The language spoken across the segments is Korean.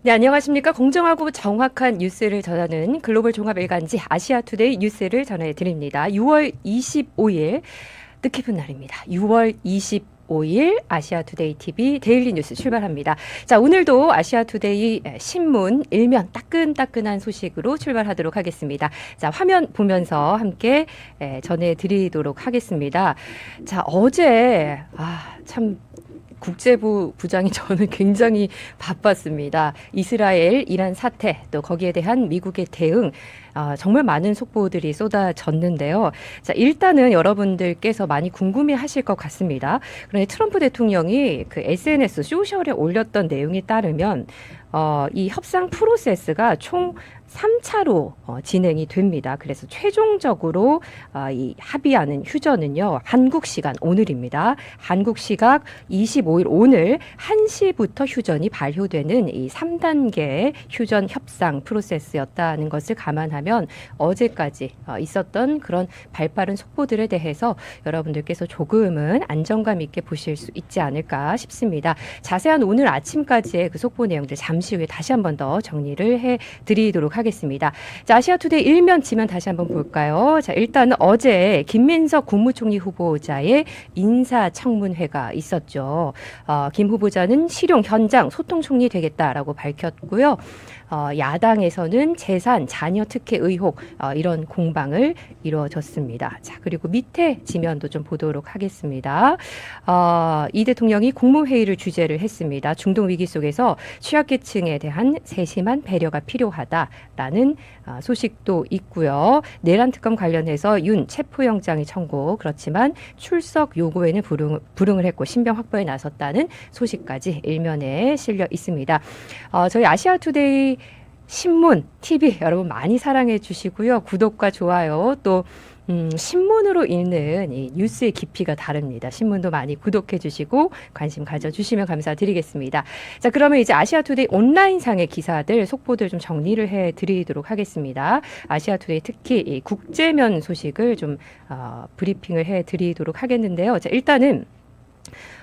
네, 안녕하십니까. 공정하고 정확한 뉴스를 전하는 글로벌 종합 일간지 아시아투데이 뉴스를 전해드립니다. 6월 25일 뜻깊은 날입니다. 6월 25일 아시아투데이 TV 데일리 뉴스 출발합니다. 자, 오늘도 아시아투데이 신문 일면 따끈따끈한 소식으로 출발하도록 하겠습니다. 자, 화면 보면서 함께 전해드리도록 하겠습니다. 자, 어제 참 국제부 부장이 저는 굉장히 바빴습니다. 이스라엘, 이란 사태, 또 거기에 대한 미국의 대응, 정말 많은 속보들이 쏟아졌는데요. 자, 일단은 여러분들께서 많이 궁금해 하실 것 같습니다. 그런데 트럼프 대통령이 그 SNS 소셜에 올렸던 내용에 따르면 이 협상 프로세스가 총 3차로 진행이 됩니다. 그래서 최종적으로 이 합의하는 휴전은요, 한국 시간 오늘입니다. 한국 시각 25일 오늘 1시부터 휴전이 발효되는 이 3단계 휴전 협상 프로세스였다는 것을 감안하면 어제까지 있었던 그런 발빠른 속보들에 대해서 여러분들께서 조금은 안정감 있게 보실 수 있지 않을까 싶습니다. 자세한 오늘 아침까지의 그 속보 내용들 잠시 후에 다시 한 번 더 정리를 해드리도록 하겠습니다. 자, 아시아투데이 일면 지면 다시 한번 볼까요? 자, 일단 어제 김민석 국무총리 후보자의 인사청문회가 있었죠. 김 후보자는 실용 현장 소통총리 되겠다라고 밝혔고요. 야당에서는 재산, 자녀 특혜 의혹 이런 공방을 이루어졌습니다. 자, 그리고 밑에 지면도 좀 보도록 하겠습니다. 이 대통령이 국무회의를 주재를 했습니다. 중동 위기 속에서 취약계층에 대한 세심한 배려가 필요하다라는 소식도 있고요. 내란 특검 관련해서 윤 체포영장이 청구, 그렇지만 출석 요구에는 불응을 했고 신병 확보에 나섰다는 소식까지 일면에 실려 있습니다. 저희 아시아투데이 신문, TV 여러분 많이 사랑해 주시고요. 구독과 좋아요, 또 신문으로 읽는 이 뉴스의 깊이가 다릅니다. 신문도 많이 구독해 주시고 관심 가져주시면 감사드리겠습니다. 자, 그러면 이제 아시아투데이 온라인상의 기사들, 속보들 좀 정리를 해드리도록 하겠습니다. 아시아투데이 특히 이 국제면 소식을 좀 브리핑을 해드리도록 하겠는데요. 자, 일단은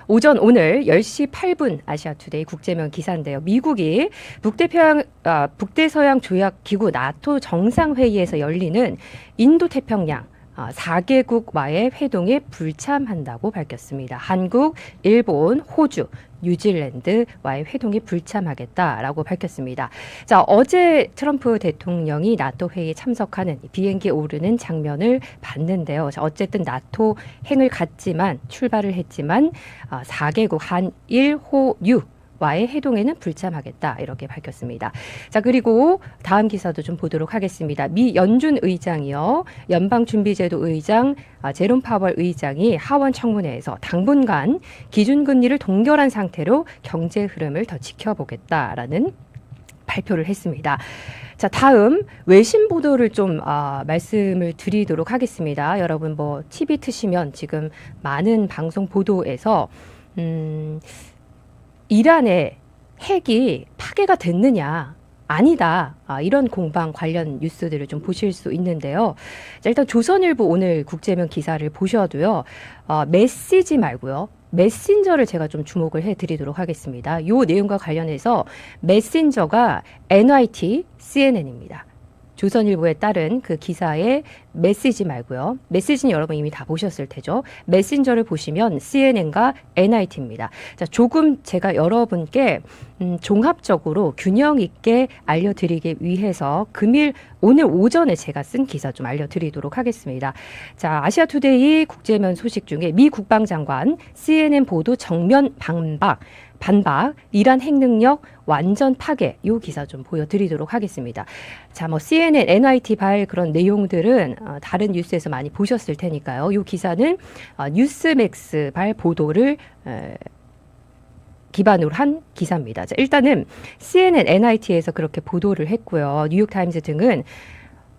오전 오늘 10시 8분 아시아투데이 국제면 기사인데요. 미국이 북대서양 조약기구 나토 정상회의에서 열리는 인도태평양 4개국과의 회동에 불참한다고 밝혔습니다. 한국, 일본, 호주, 뉴질랜드와의 회동에 불참하겠다라고 밝혔습니다. 자, 어제 트럼프 대통령이 나토 회의에 참석하는 비행기에 오르는 장면을 봤는데요. 자, 어쨌든 나토 행을 갔지만 출발을 했지만 4개국 한일, 호, 유 와의 회동에는 불참하겠다 이렇게 밝혔습니다. 자, 그리고 다음 기사도 좀 보도록 하겠습니다. 미 연준 의장이요, 연방준비제도 의장 제롬 파월 의장이 하원 청문회에서 당분간 기준금리를 동결한 상태로 경제 흐름을 더 지켜보겠다라는 발표를 했습니다. 자, 다음 외신 보도를 좀 말씀을 드리도록 하겠습니다. 여러분 뭐 TV 트시면 지금 많은 방송 보도에서 이란의 핵이 파괴가 됐느냐, 아니다, 이런 공방 관련 뉴스들을 좀 보실 수 있는데요. 자, 일단 조선일보 오늘 국제면 기사를 보셔도요, 메시지 말고요, 메신저를 제가 좀 주목을 해드리도록 하겠습니다. 이 내용과 관련해서 메신저가 NYT, CNN입니다. 조선일보에 따른 그 기사의 메시지 말고요. 메시지는 여러분 이미 다 보셨을 테죠. 메신저를 보시면 CNN과 NIT입니다. 자, 조금 제가 여러분께 종합적으로 균형 있게 알려드리기 위해서 오늘 오전에 제가 쓴 기사 좀 알려드리도록 하겠습니다. 자, 아시아투데이 국제면 소식 중에 미 국방장관 CNN 보도 정면 반박, 이란 핵능력 완전 파괴, 이 기사 좀 보여드리도록 하겠습니다. 자, 뭐 CNN, NIT 발 그런 내용들은 다른 뉴스에서 많이 보셨을 테니까요. 이 기사는 뉴스맥스 발 보도를 기반으로 한 기사입니다. 자, 일단은 CNN, NIT에서 그렇게 보도를 했고요. 뉴욕타임즈 등은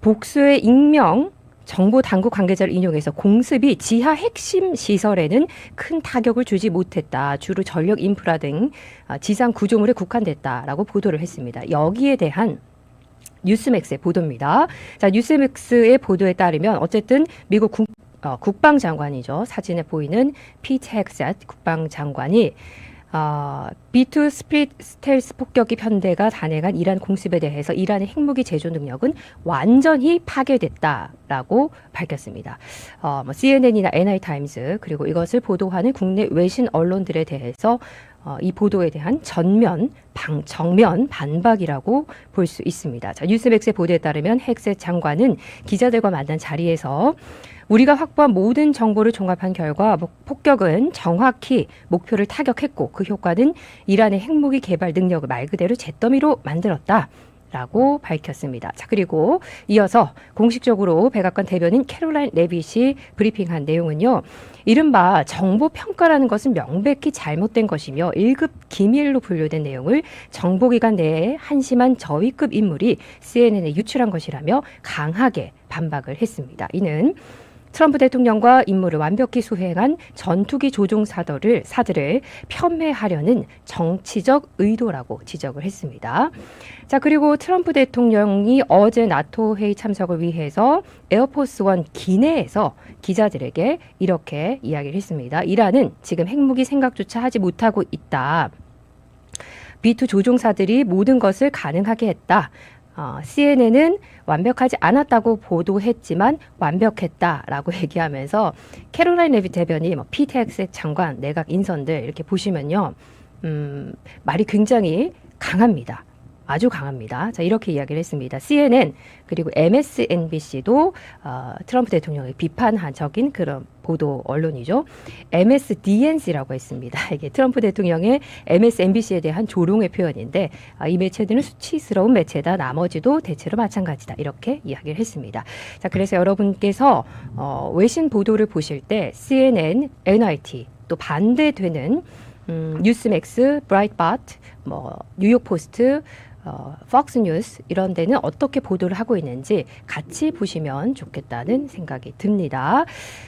복수의 익명 정보 당국 관계자를 인용해서 공습이 지하 핵심 시설에는 큰 타격을 주지 못했다. 주로 전력 인프라 등 지상 구조물에 국한됐다라고 보도를 했습니다. 여기에 대한 뉴스맥스의 보도입니다. 자, 뉴스맥스의 보도에 따르면 어쨌든 미국 국방장관이죠. 사진에 보이는 피트 헥셋 국방장관이 B2 스텔스 폭격기 편대가 단행한 이란 공습에 대해서 이란의 핵무기 제조 능력은 완전히 파괴됐다라고 밝혔습니다. CNN이나 NI타임즈 그리고 이것을 보도하는 국내 외신 언론들에 대해서 이 보도에 대한 정면 반박이라고 볼 수 있습니다. 자, 뉴스맥스의 보도에 따르면 헥셋 장관은 기자들과 만난 자리에서 우리가 확보한 모든 정보를 종합한 결과 폭격은 정확히 목표를 타격했고 그 효과는 이란의 핵무기 개발 능력을 말 그대로 잿더미로 만들었다. 라고 밝혔습니다. 자, 그리고 이어서 공식적으로 백악관 대변인 캐롤라인 레빗이 브리핑한 내용은요. 이른바 정보평가라는 것은 명백히 잘못된 것이며 1급 기밀로 분류된 내용을 정보기관 내에 한심한 저위급 인물이 CNN에 유출한 것이라며 강하게 반박을 했습니다. 이는 트럼프 대통령과 임무를 완벽히 수행한 전투기 조종사들을 폄훼하려는 정치적 의도라고 지적을 했습니다. 자, 그리고 트럼프 대통령이 어제 나토 회의 참석을 위해서 에어포스 원 기내에서 기자들에게 이렇게 이야기를 했습니다. 이란은 지금 핵무기 생각조차 하지 못하고 있다. B2 조종사들이 모든 것을 가능하게 했다. CNN은 완벽하지 않았다고 보도했지만 완벽했다라고 얘기하면서 캐롤라인 레빗 대변인, 피터 헥셋 장관, 내각 인선들 이렇게 보시면요, 말이 굉장히 강합니다. 아주 강합니다. 자, 이렇게 이야기를 했습니다. CNN 그리고 MSNBC도 트럼프 대통령을 비판한 적인 그런 보도 언론이죠. MSDNC라고 했습니다. 이게 트럼프 대통령의 MSNBC에 대한 조롱의 표현인데 이 매체들은 수치스러운 매체다. 나머지도 대체로 마찬가지다. 이렇게 이야기를 했습니다. 자, 그래서 여러분께서 외신 보도를 보실 때 CNN, NIT 또 반대되는 뉴스맥스, 브라이트바트, 뉴욕 포스트, 폭스 뉴스 이런 데는 어떻게 보도를 하고 있는지 같이 보시면 좋겠다는 생각이 듭니다.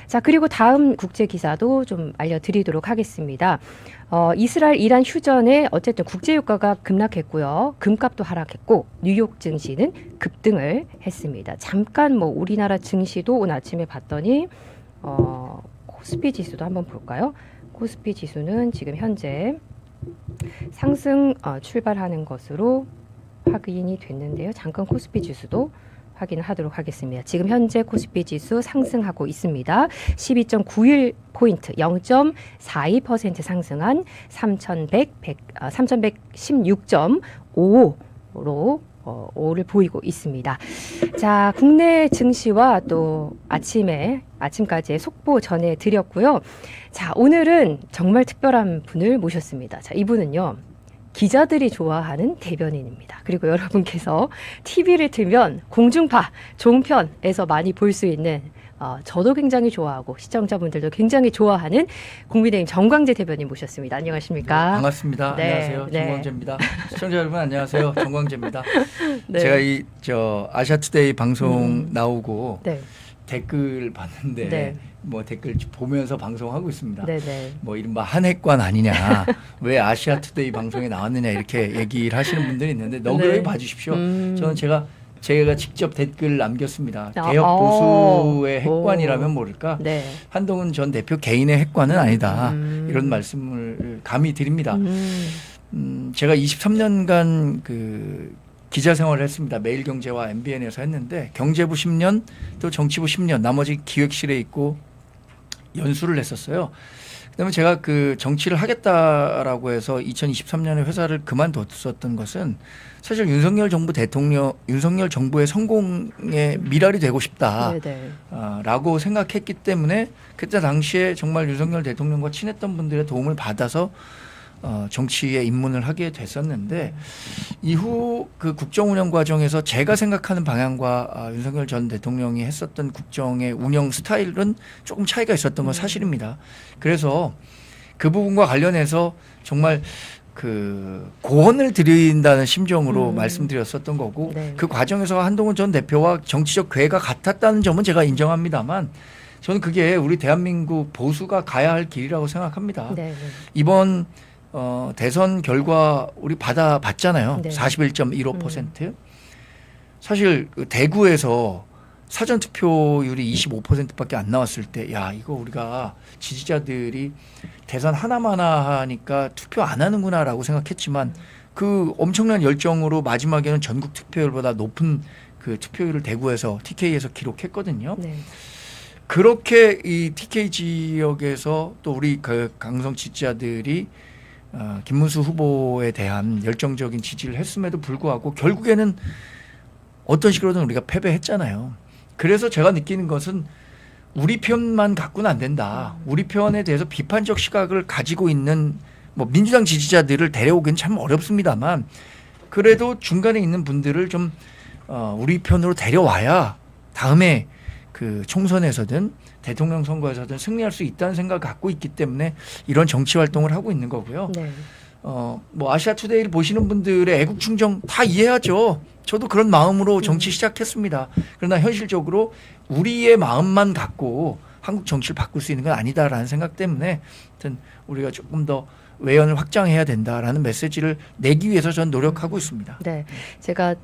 자, 그리고 다음 국제 기사도 좀 알려드리도록 하겠습니다. 이스라엘 이란 휴전에 어쨌든 국제유가가 급락했고요. 금값도 하락했고 뉴욕 증시는 급등을 했습니다. 잠깐 우리나라 증시도 오늘 아침에 봤더니 코스피 지수도 한번 볼까요? 코스피 지수는 지금 현재 상승 출발하는 것으로 확인이 됐는데요. 잠깐 코스피 지수도 확인을 하도록 하겠습니다. 지금 현재 코스피 지수 상승하고 있습니다. 12.91포인트 0.42% 상승한 3,116.55로 5를 보이고 있습니다. 자, 국내 증시와 또 아침까지의 속보 전해드렸고요. 자, 오늘은 정말 특별한 분을 모셨습니다. 자, 이분은요, 기자들이 좋아하는 대변인입니다. 그리고 여러분께서 TV를 틀면 공중파, 종편에서 많이 볼 수 있는 저도 굉장히 좋아하고 시청자분들도 굉장히 좋아하는 국민의힘 정광재 대변인 모셨습니다. 안녕하십니까? 네, 반갑습니다. 네, 안녕하세요. 네. 정광재입니다. 시청자 여러분 안녕하세요. 정광재입니다. 네. 제가 아시아투데이 방송 나오고 네. 댓글 봤는데 네. 댓글 보면서 방송하고 있습니다. 네네. 이른바 한핵관 아니냐, 왜 아시아투데이 방송에 나왔느냐 이렇게 얘기를 하시는 분들이 있는데 너그러이 네. 봐주십시오. 저는 제가 직접 댓글 남겼습니다. 개혁 보수의 핵관이라면 모를까. 네. 한동훈 전 대표 개인의 핵관은 아니다. 이런 말씀을 감히 드립니다. 제가 23년간 기자 생활을 했습니다. 매일경제와 MBN에서 했는데 경제부 10년 또 정치부 10년 나머지 기획실에 있고 연수를 했었어요. 그다음에 제가 정치를 하겠다라고 해서 2023년에 회사를 그만뒀었던 것은 사실 윤석열 정부의 성공의 미랄이 되고 싶다라고 생각했기 때문에 그때 당시에 정말 윤석열 대통령과 친했던 분들의 도움을 받아서 정치에 입문을 하게 됐었는데 이후 국정운영 과정에서 제가 생각하는 방향과 윤석열 전 대통령이 했었던 국정의 운영 스타일은 조금 차이가 있었던 건 사실입니다. 그래서 그 부분과 관련해서 정말 고언을 드린다는 심정으로 말씀드렸었던 거고 네. 그 과정에서 한동훈 전 대표와 정치적 궤가 같았다는 점은 제가 인정합니다만 저는 그게 우리 대한민국 보수가 가야 할 길이라고 생각합니다. 네. 이번 대선 결과 우리 받아봤잖아요. 네. 41.15%. 사실 대구에서 사전 투표율이 25%밖에 안 나왔을 때, 야, 이거 우리가 지지자들이 대선 하나만 하니까 투표 안 하는구나라고 생각했지만 그 엄청난 열정으로 마지막에는 전국 투표율보다 높은 그 투표율을 대구에서 TK에서 기록했거든요. 네. 그렇게 이 TK 지역에서 또 우리 그 강성 지지자들이 김문수 후보에 대한 열정적인 지지를 했음에도 불구하고 결국에는 어떤 식으로든 우리가 패배했잖아요. 그래서 제가 느끼는 것은 우리 편만 갖고는 안 된다. 우리 편에 대해서 비판적 시각을 가지고 있는 뭐 민주당 지지자들을 데려오기는 참 어렵습니다만 그래도 중간에 있는 분들을 좀 우리 편으로 데려와야 다음에 그 총선에서든 대통령 선거에서든 승리할 수 있다는 생각을 갖고 있기 때문에 이런 정치 활동을 하고 있는 거고요. 네. 뭐 아시아 투데이를 보시는 분들의 애국 충정 다 이해하죠. 저도 그런 마음으로 정치 시작했습니다. 그러나 현실적으로 우리의 마음만 갖고 한국 정치를 바꿀 수 있는 건 아니다라는 생각 때문에 하여튼 우리가 조금 더 외연을 확장해야 된다라는 메시지를 내기 위해서 저는 노력하고 있습니다. 네, 제가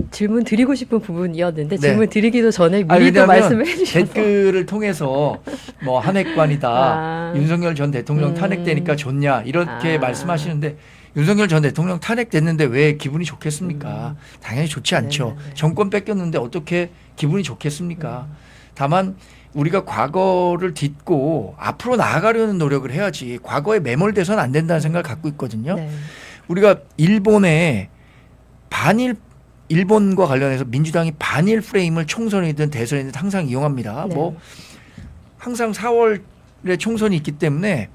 질문 드리고 싶은 부분이었는데 네. 질문 드리기도 전에 미리 또 말씀을 해주셔서 댓글을 통해서 뭐 한핵관이다, 윤석열 전 대통령 탄핵되니까 좋냐 이렇게 말씀하시는데 윤석열 전 대통령 탄핵됐는데 왜 기분이 좋겠습니까? 당연히 좋지 않죠. 네네네. 정권 뺏겼는데 어떻게 기분이 좋겠습니까? 다만 우리가 과거를 딛고 앞으로 나아가려는 노력을 해야지 과거에 매몰돼서는 안 된다는 생각을 갖고 있거든요. 네. 우리가 일본과 관련해서 민주당이 반일 프레임을 총선이든 대선이든 항상 이용합니다. 네. 뭐 항상 4월에 총선이 있기 때문에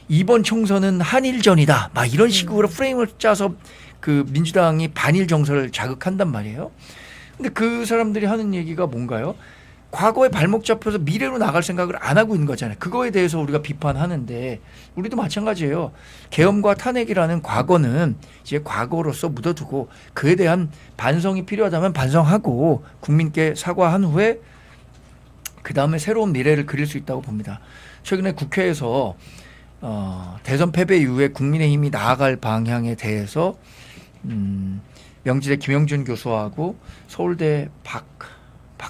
이번 총선은 한일전이다. 막 이런 식으로 프레임을 짜서 그 민주당이 반일 정서를 자극한단 말이에요. 근데 그 사람들이 하는 얘기가 뭔가요? 과거에 발목 잡혀서 미래로 나갈 생각을 안 하고 있는 거잖아요. 그거에 대해서 우리가 비판하는데 우리도 마찬가지예요. 계엄과 탄핵이라는 과거는 이제 과거로서 묻어두고 그에 대한 반성이 필요하다면 반성하고 국민께 사과한 후에 그다음에 새로운 미래를 그릴 수 있다고 봅니다. 최근에 국회에서 대선 패배 이후에 국민의힘이 나아갈 방향에 대해서 명지대 김영준 교수하고 서울대 박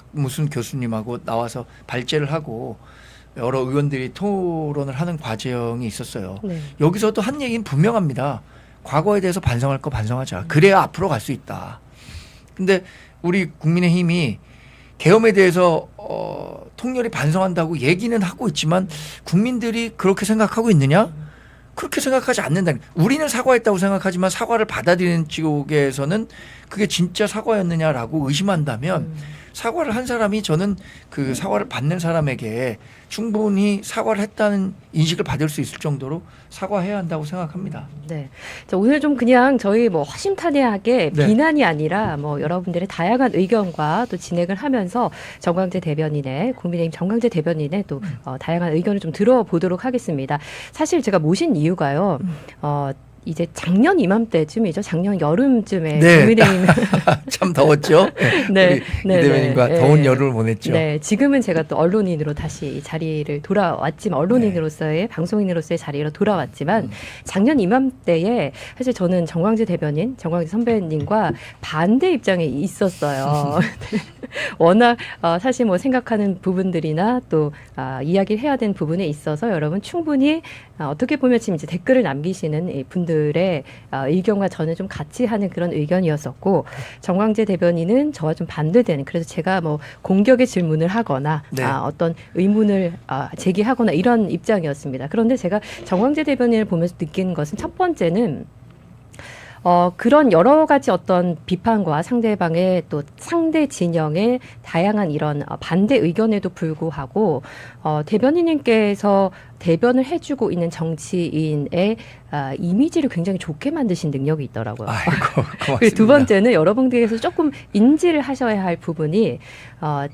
무슨 교수님하고 나와서 발제를 하고 여러 의원들이 토론을 하는 과정이 있었어요. 네. 여기서도 한 얘기는 분명합니다. 과거에 대해서 반성할 거 반성하자. 그래야 앞으로 갈 수 있다. 근데 우리 국민의힘이 계엄에 대해서 통렬히 반성한다고 얘기는 하고 있지만 국민들이 그렇게 생각하고 있느냐? 그렇게 생각하지 않는다. 우리는 사과했다고 생각하지만 사과를 받아들이는 쪽에서는 그게 진짜 사과였느냐라고 의심한다면 사과를 한 사람이 저는 그 사과를 받는 사람에게 충분히 사과를 했다는 인식을 받을 수 있을 정도로 사과해야 한다고 생각합니다. 네. 자, 오늘 좀 그냥 저희 뭐 허심탄회하게 네. 비난이 아니라 뭐 여러분들의 다양한 의견과 또 진행을 하면서 정광재 대변인의 국민의힘 정광재 대변인의 또 다양한 의견을 좀 들어보도록 하겠습니다. 사실 제가 모신 이유가요. 이제 작년 이맘때쯤이죠. 작년 여름쯤에 네. 국민의힘 참 더웠죠. 네, 우리 이 대변인과 네. 더운 여름을 보냈죠. 네, 지금은 제가 또 언론인으로 다시 이 자리를 돌아왔지만 언론인으로서의 방송인으로서의 자리로 돌아왔지만 작년 이맘때에 사실 저는 정광재 대변인, 정광재 선배님과 반대 입장에 있었어요. 워낙 사실 뭐 생각하는 부분들이나 또 이야기를 해야 되는 부분에 있어서 여러분 충분히 어떻게 보면 지금 이제 댓글을 남기시는 이 분들의 의견과 저는 좀 같이 하는 그런 의견이었었고 정광재 대변인은 저와 좀 반대되는 그래서 제가 뭐 공격의 질문을 하거나 네. 어떤 의문을 제기하거나 이런 입장이었습니다. 그런데 제가 정광재 대변인을 보면서 느끼는 것은 첫 번째는 그런 여러 가지 어떤 비판과 상대방의 또 상대 진영의 다양한 이런 반대 의견에도 불구하고 대변인님께서 대변을 해주고 있는 정치인의 이미지를 굉장히 좋게 만드신 능력이 있더라고요. 아이고, 고맙습니다. 그리고 두 번째는 여러분들께서 조금 인지를 하셔야 할 부분이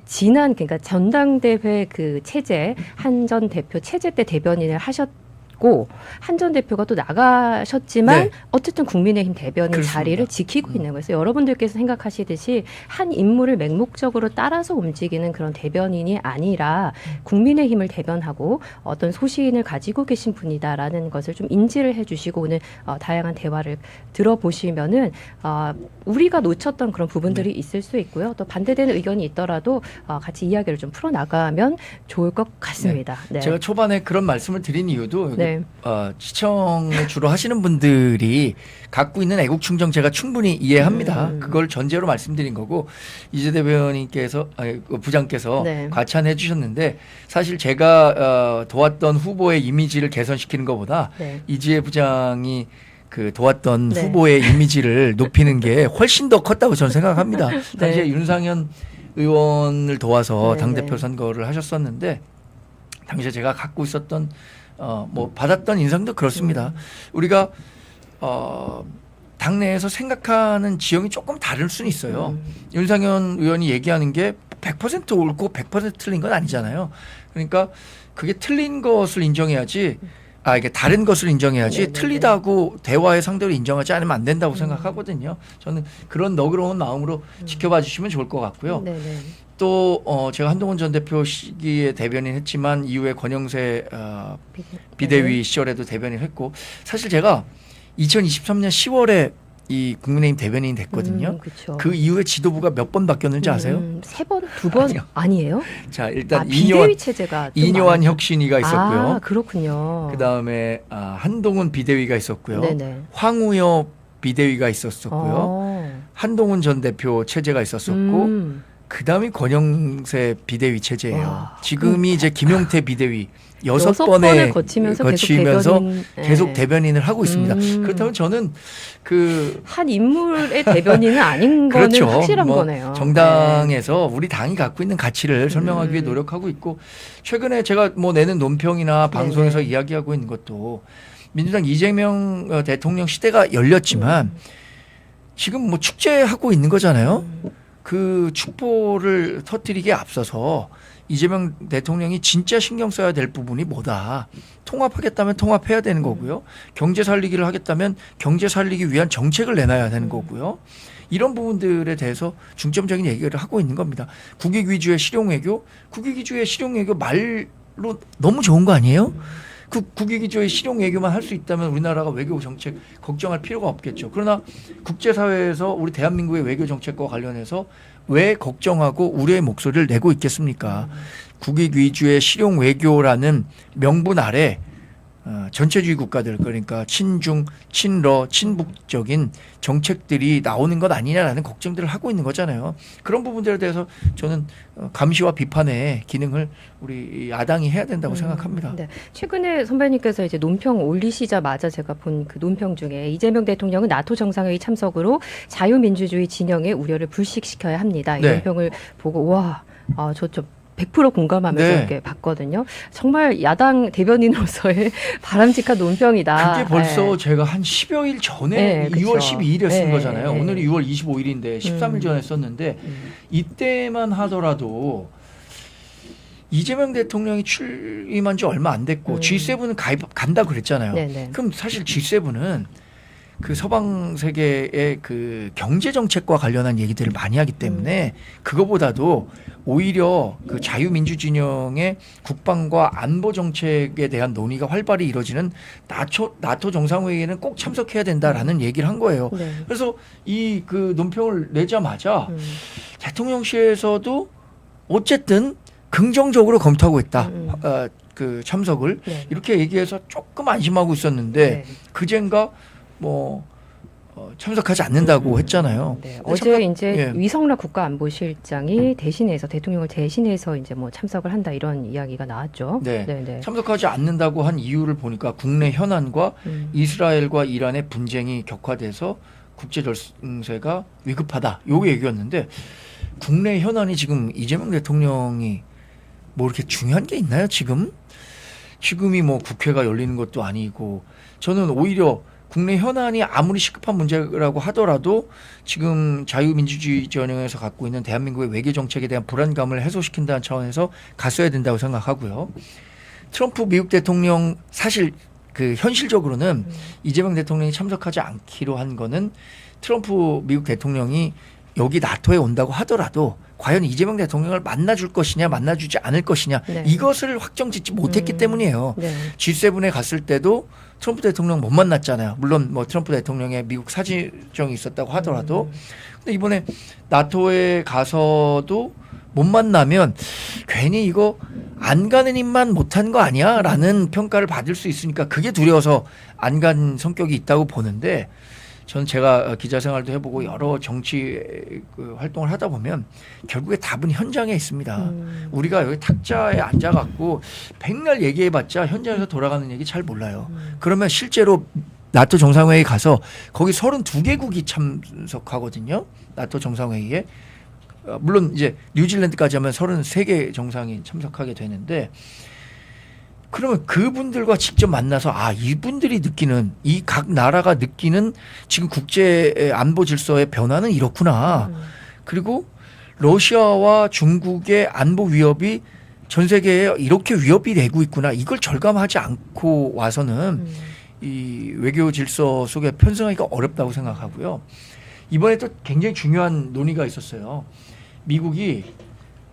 지난 그러니까 전당대회 그 체제 한전 대표 체제 때 대변인을 하셨고 있고 한 전 대표가 또 나가셨지만 네. 어쨌든 국민의힘 대변인 그렇습니다. 자리를 지키고 있는 거예요. 그래서 여러분들께서 생각하시듯이 한 인물을 맹목적으로 따라서 움직이는 그런 대변인이 아니라 국민의힘을 대변하고 어떤 소신을 가지고 계신 분이다라는 것을 좀 인지를 해주시고 오늘 다양한 대화를 들어보시면은 우리가 놓쳤던 그런 부분들이 있을 수 있고요. 또 반대되는 의견이 있더라도 같이 이야기를 좀 풀어나가면 좋을 것 같습니다. 네. 제가 초반에 그런 말씀을 드린 이유도 네. 시청을 주로 하시는 분들이 갖고 있는 애국충정 제가 충분히 이해합니다. 그걸 전제로 말씀드린 거고 이재 대변인께서 부장께서 네. 과찬해 주셨는데 사실 제가 도왔던 후보의 이미지를 개선시키는 것보다 네. 이재 부장이 그 도왔던 네. 후보의 이미지를 높이는 게 훨씬 더 컸다고 저는 생각합니다. 당시에 윤상현 의원을 도와서 네, 당대표 네. 선거를 하셨었는데 당시에 제가 갖고 있었던 뭐 받았던 인상도 그렇습니다. 우리가 당내에서 생각하는 지형이 조금 다를 수는 있어요. 윤상현 의원이 얘기하는 게 100% 옳고 100% 틀린 건 아니잖아요. 그러니까 그게 틀린 것을 인정해야지 이게 다른 것을 인정해야지 네네네. 틀리다고 대화의 상대로 인정하지 않으면 안 된다고 생각하거든요. 저는 그런 너그러운 마음으로 지켜봐 주시면 좋을 것 같고요. 네네. 또 제가 한동훈 전 대표 시기에 대변인 했지만 이후에 권영세 비대위 시절에도 대변인 했고 사실 제가 2023년 10월에 이 국민의힘 대변인이 됐거든요. 그쵸. 그 이후에 지도부가 몇 번 바뀌었는지 아세요? 3번, 2번 아니요. 아니에요? 자 일단 비대위 체제가 좀 이뇨한 많아요. 혁신위가 있었고요. 그렇군요. 그 다음에 한동훈 비대위가 있었고요. 네네. 황우여 비대위가 있었었고요. 한동훈 전 대표 체제가 있었었고 그 다음이 권영세 비대위 체제예요. 와. 지금이 이제 김용태 비대위 여섯 6번을 번에 거치면서 거치면서 계속 네. 대변인을 하고 있습니다. 그렇다면 저는 한 인물의 대변인은 아닌 그렇죠. 거는 확실한 거네요. 정당에서 우리 당이 갖고 있는 가치를 설명하기 위해 노력하고 있고 최근에 제가 뭐 내는 논평이나 방송에서 네네. 이야기하고 있는 것도 민주당 이재명 대통령 시대가 열렸지만 지금 뭐 축제하고 있는 거잖아요. 그 축포를 터뜨리기에 앞서서 이재명 대통령이 진짜 신경 써야 될 부분이 뭐다. 통합하겠다면 통합해야 되는 거고요. 경제 살리기를 하겠다면 경제 살리기 위한 정책을 내놔야 되는 거고요. 이런 부분들에 대해서 중점적인 얘기를 하고 있는 겁니다. 국익 위주의 실용 외교, 국익 위주의 실용 외교 말로 너무 좋은 거 아니에요? 그 국익 위주의 실용 외교만 할 수 있다면 우리나라가 외교 정책 걱정할 필요가 없겠죠. 그러나 국제사회에서 우리 대한민국의 외교 정책과 관련해서 왜 걱정하고 우려의 목소리를 내고 있겠습니까? 국익 위주의 실용 외교라는 명분 아래 전체주의 국가들 그러니까 친중, 친러, 친북적인 정책들이 나오는 것 아니냐라는 걱정들을 하고 있는 거잖아요. 그런 부분들에 대해서 저는 감시와 비판의 기능을 우리 야당이 해야 된다고 생각합니다. 네. 최근에 선배님께서 이제 논평 올리시자마자 제가 본 그 논평 중에 이재명 대통령은 나토 정상회의 참석으로 자유민주주의 진영의 우려를 불식시켜야 합니다. 이 네. 논평을 보고 와, 저 100% 공감하면서 네. 이렇게 봤거든요. 정말 야당 대변인으로서의 바람직한 논평이다. 그게 벌써 네. 제가 한 10여일 전에 네, 2월 그쵸. 12일에 쓴 네, 거잖아요. 네. 오늘이 6월 25일인데 13일 전에 썼는데 이때만 하더라도 이재명 대통령이 출임한 지 얼마 안 됐고 G7은 간다 그랬잖아요. 네네. 그럼 사실 G7은 그 서방 세계의 그 경제 정책과 관련한 얘기들을 많이 하기 때문에 그거보다도 오히려 그 자유민주 진영의 국방과 안보 정책에 대한 논의가 활발히 이루어지는 나토 정상회의에는 꼭 참석해야 된다라는 얘기를 한 거예요. 네. 그래서 이 그 논평을 내자마자 대통령실에서도 어쨌든 긍정적으로 검토하고 있다. 그 참석을 네. 이렇게 얘기해서 조금 안심하고 있었는데 네. 그젠가 뭐 참석하지 않는다고 했잖아요. 네. 어제 이제 위성락 국가안보실장이 대신해서 대통령을 대신해서 이제 뭐 참석을 한다 이런 이야기가 나왔죠. 네. 네네. 참석하지 않는다고 한 이유를 보니까 국내 현안과 이스라엘과 이란의 분쟁이 격화돼서 국제 정세가 위급하다. 요 얘기였는데 국내 현안이 지금 이재명 대통령이 뭐 이렇게 중요한 게 있나요? 지금이 뭐 국회가 열리는 것도 아니고 저는 오히려 국내 현안이 아무리 시급한 문제라고 하더라도 지금 자유민주주의 전형에서 갖고 있는 대한민국의 외교 정책에 대한 불안감을 해소시킨다는 차원에서 갔어야 된다고 생각하고요. 트럼프 미국 대통령 사실 그 현실적으로는 이재명 대통령이 참석하지 않기로 한 거는 트럼프 미국 대통령이 여기 나토에 온다고 하더라도 과연 이재명 대통령을 만나줄 것이냐 만나주지 않을 것이냐 네. 이것을 확정짓지 못했기 때문이에요. 네. G7에 갔을 때도 트럼프 대통령 못 만났잖아요. 물론 뭐 트럼프 대통령의 미국 사정이 있었다고 하더라도 근데 이번에 나토에 가서도 못 만나면 괜히 이거 안 가는 입만 못한 거 아니야? 라는 평가를 받을 수 있으니까 그게 두려워서 안 간 성격이 있다고 보는데 저는 제가 기자 생활도 해보고 여러 정치 활동을 하다 보면 결국에 답은 현장에 있습니다. 우리가 여기 탁자에 앉아갖고 백날 얘기해봤자 현장에서 돌아가는 얘기 잘 몰라요. 그러면 실제로 나토 정상회의 가서 거기 32개국이 참석하거든요. 나토 정상회의에. 물론 이제 뉴질랜드까지 하면 33개 정상이 참석하게 되는데 그러면 그분들과 직접 만나서 이분들이 느끼는 이 각 나라가 느끼는 지금 국제 안보 질서의 변화는 이렇구나. 그리고 러시아와 중국의 안보 위협이 전 세계에 이렇게 위협이 되고 있구나. 이걸 절감하지 않고 와서는 이 외교 질서 속에 편승하기가 어렵다고 생각하고요. 이번에 또 굉장히 중요한 논의가 있었어요. 미국이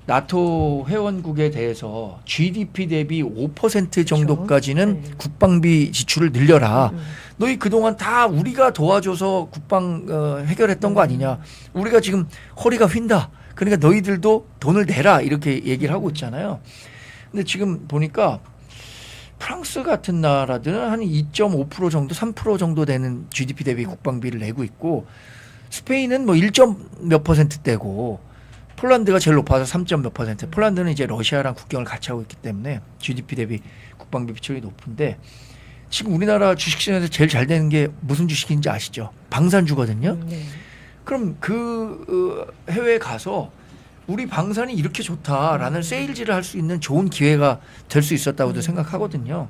나토 회원국에 대해서 GDP 대비 5% 정도까지는 네. 국방비 지출을 늘려라. 너희 그동안 다 우리가 도와줘서 국방 해결했던 거 아니냐. 우리가 지금 허리가 휜다. 그러니까 너희들도 돈을 내라. 이렇게 얘기를 하고 있잖아요. 근데 지금 보니까 프랑스 같은 나라들은 한 2.5% 정도, 3% 정도 되는 GDP 대비 국방비를 내고 있고 스페인은 뭐 1. 몇 %대고 폴란드가 제일 높아서 3. 몇 %. 폴란드는 이제 러시아랑 국경을 같이 하고 있기 때문에 GDP 대비 국방비 비율이 높은데 지금 우리나라 주식시장에서 제일 잘 되는 게 무슨 주식인지 아시죠? 방산주거든요. 네. 그럼 그 해외에 가서 우리 방산이 이렇게 좋다라는 세일즈를 할 수 있는 좋은 기회가 될 수 있었다고도 생각하거든요.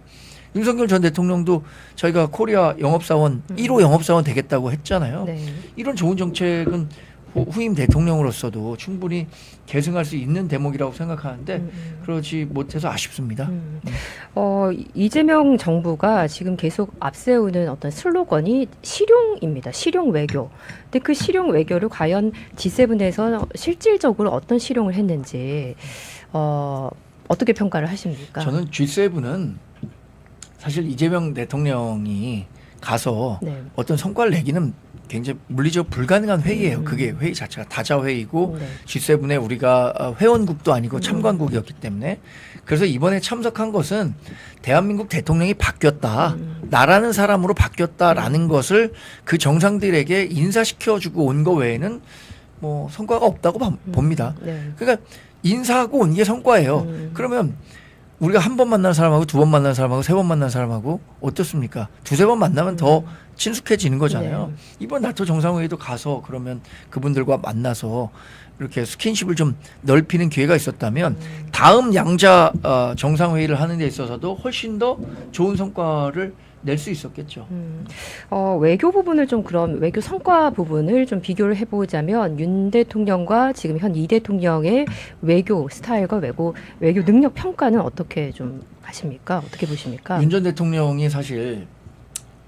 윤석열 전 대통령도 저희가 코리아 영업사원 1호 영업사원 되겠다고 했잖아요. 네. 이런 좋은 정책은 후임 대통령으로서도 충분히 계승할 수 있는 대목이라고 생각하는데 그러지 못해서 아쉽습니다. 이재명 정부가 지금 계속 앞세우는 어떤 슬로건이 실용입니다. 실용 외교. 근데 그 실용 외교를 과연 G7에서 실질적으로 어떤 실용을 했는지 어떻게 평가를 하십니까? 저는 G7은 사실 이재명 대통령이 가서 네. 어떤 성과를 내기는 굉장히 물리적 불가능한 회의예요. 그게 회의 자체가 다자회의고 네. G7에 우리가 회원국도 아니고 참관국이었기 때문에 그래서 이번에 참석한 것은 대한민국 대통령이 바뀌었다. 나라는 사람으로 바뀌었다라는 것을 그 정상들에게 인사시켜주고 온 거 외에는 뭐 성과가 없다고 봅니다. 네. 그러니까 인사하고 온 게 성과예요. 그러면 우리가 한 번 만난 사람하고 두 번 만난 사람하고 세 번 만난 사람하고 어떻습니까? 두세 번 만나면 더 친숙해지는 거잖아요. 네. 이번 나토 정상회의도 가서 그러면 그분들과 만나서 이렇게 스킨십을 좀 넓히는 기회가 있었다면 다음 양자 정상회의를 하는 데 있어서도 훨씬 더 좋은 성과를 낼 수 있었겠죠. 외교 부분을 좀 그럼 외교 성과 부분을 좀 비교를 해보자면 윤 대통령과 지금 현 이 대통령의 외교 스타일과 외교 능력 평가는 어떻게 좀 하십니까? 어떻게 보십니까? 윤 전 대통령이 사실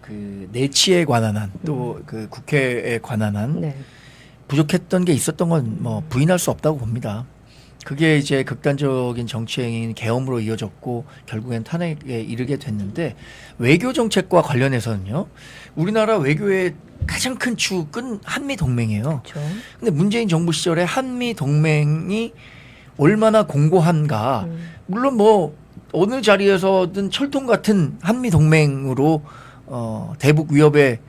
그 내치에 관한 한 또 그 국회에 관한 한 네. 부족했던 게 있었던 건 뭐 부인할 수 없다고 봅니다. 그게 이제 극단적인 정치행위인 계엄으로 이어졌고 결국엔 탄핵에 이르게 됐는데 외교 정책과 관련해서는요. 우리나라 외교의 가장 큰 축은 한미 동맹이에요. 그렇죠. 근데 문재인 정부 시절에 한미 동맹이 얼마나 공고한가. 물론 뭐 어느 자리에서든 철통 같은 한미 동맹으로 대북 위협에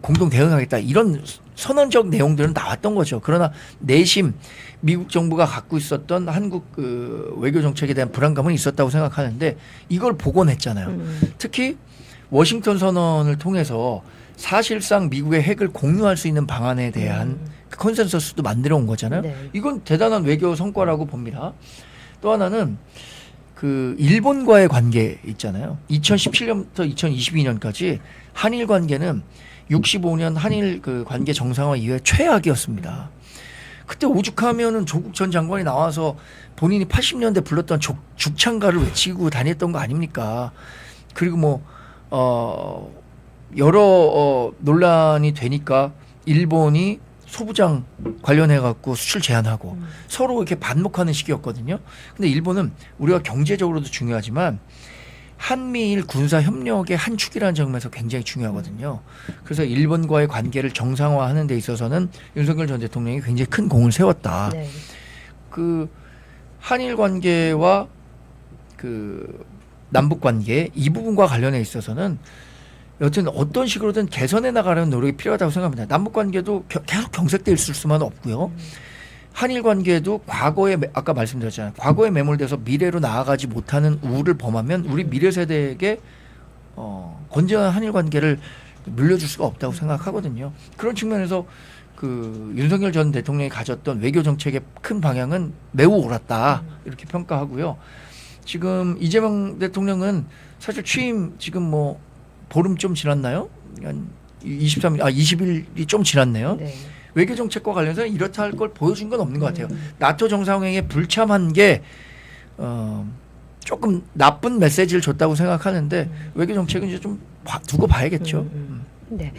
공동 대응하겠다 이런 선언적 내용들은 나왔던 거죠. 그러나 내심 미국 정부가 갖고 있었던 한국 그 외교 정책에 대한 불안감은 있었다고 생각하는데 이걸 복원했잖아요. 특히 워싱턴 선언을 통해서 사실상 미국의 핵을 공유할 수 있는 방안에 대한 그 컨센서스도 만들어 온 거잖아요. 네. 이건 대단한 외교 성과라고 봅니다. 또 하나는 그 일본과의 관계 있잖아요. 2017년부터 2022년까지 한일 관계는 65년 한일 그 관계 정상화 이후에 최악이었습니다. 그때 오죽하면은 조국 전 장관이 나와서 본인이 80년대 불렀던 죽창가를 외치고 다녔던 거 아닙니까? 그리고 뭐 여러 논란이 되니까 일본이 소부장 관련해 갖고 수출 제한하고 서로 이렇게 반목하는 시기였거든요. 근데 일본은 우리가 경제적으로도 중요하지만 한미일 군사 협력의 한 축이라는 점에서 굉장히 중요하거든요. 그래서 일본과의 관계를 정상화하는 데 있어서는 윤석열 전 대통령이 굉장히 큰 공을 세웠다. 네. 그 한일 관계와 그 남북 관계 이 부분과 관련해 있어서는 여튼 어떤 식으로든 개선해 나가려는 노력이 필요하다고 생각합니다. 남북 관계도 계속 경색돼 있을 수만은 없고요. 한일 관계도 과거에 아까 말씀드렸잖아요. 과거에 매몰돼서 미래로 나아가지 못하는 우를 범하면 우리 미래 세대에게 건전한 한일 관계를 물려줄 수가 없다고 생각하거든요. 그런 측면에서 그 윤석열 전 대통령이 가졌던 외교 정책의 큰 방향은 매우 옳았다 이렇게 평가하고요. 지금 이재명 대통령은 사실 취임 지금 뭐 보름 좀 지났나요? 한 20일이 좀 지났네요. 네. 외교 정책과 관련해서 이렇다 할 걸 보여준 건 없는 것 같아요. 나토 정상회의에 불참한 게 조금 나쁜 메시지를 줬다고 생각하는데 외교 정책은 이제 좀 두고 봐야겠죠. 네.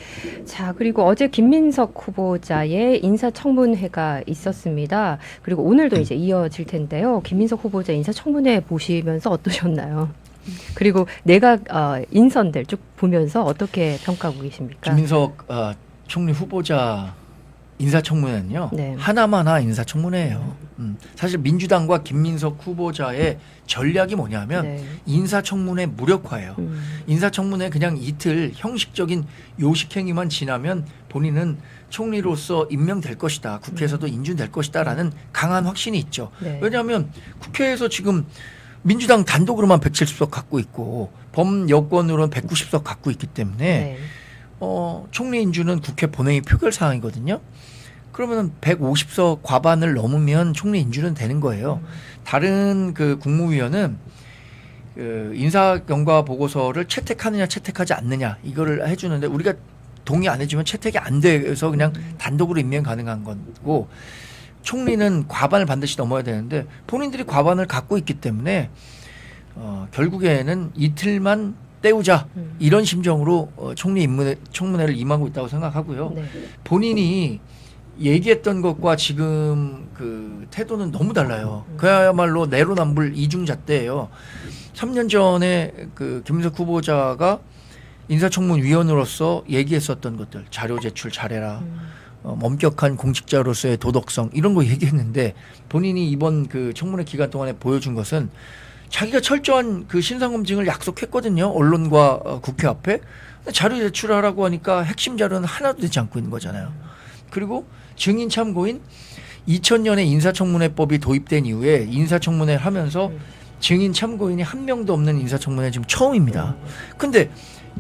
자, 그리고 어제 김민석 후보자의 인사청문회가 있었습니다. 그리고 오늘도 이제 이어질 텐데요. 김민석 후보자 인사청문회 보시면서 어떠셨나요? 그리고 내각 인선들 쭉 보면서 어떻게 평가하고 계십니까? 김민석 총리 후보자 인사청문회는요. 네. 하나마나 인사청문회예요. 사실 민주당과 김민석 후보자의 전략이 뭐냐면 네. 인사청문회 무력화예요. 인사청문회 그냥 이틀 형식적인 요식행위만 지나면 본인은 총리로서 임명될 것이다. 국회에서도 인준될 것이다라는 강한 확신이 있죠. 네. 왜냐하면 국회에서 지금 민주당 단독으로만 170석 갖고 있고 범여권으로는 190석 갖고 있기 때문에 네. 총리 인준은 국회 본회의 표결 사항이거든요. 그러면 150석 과반을 넘으면 총리 인준은 되는 거예요. 다른 그 국무위원은 그 인사 경과 보고서를 채택하느냐 채택하지 않느냐 이거를 해주는데 우리가 동의 안 해주면 채택이 안 돼서 그냥 단독으로 임명 가능한 거고 총리는 과반을 반드시 넘어야 되는데 본인들이 과반을 갖고 있기 때문에 결국에는 이틀만 때우자 이런 심정으로 청문회를 임하고 있다고 생각하고요. 네. 본인이 얘기했던 것과 지금 그 태도는 너무 달라요. 그야말로 내로남불 이중잣대예요. 3년 전에 그 김민석 후보자가 인사청문위원으로서 얘기했었던 것들 자료 제출 잘해라. 엄격한 공직자로서의 도덕성 이런 거 얘기했는데 본인이 이번 그 청문회 기간 동안에 보여준 것은 자기가 철저한 그 신상검증을 약속했거든요. 언론과 국회 앞에. 자료 제출하라고 하니까 핵심 자료는 하나도 되지 않고 있는 거잖아요. 그리고 증인 참고인 2000년에 인사청문회법이 도입된 이후에 인사청문회를 하면서 증인 참고인이 한 명도 없는 인사청문회 지금 처음입니다. 근데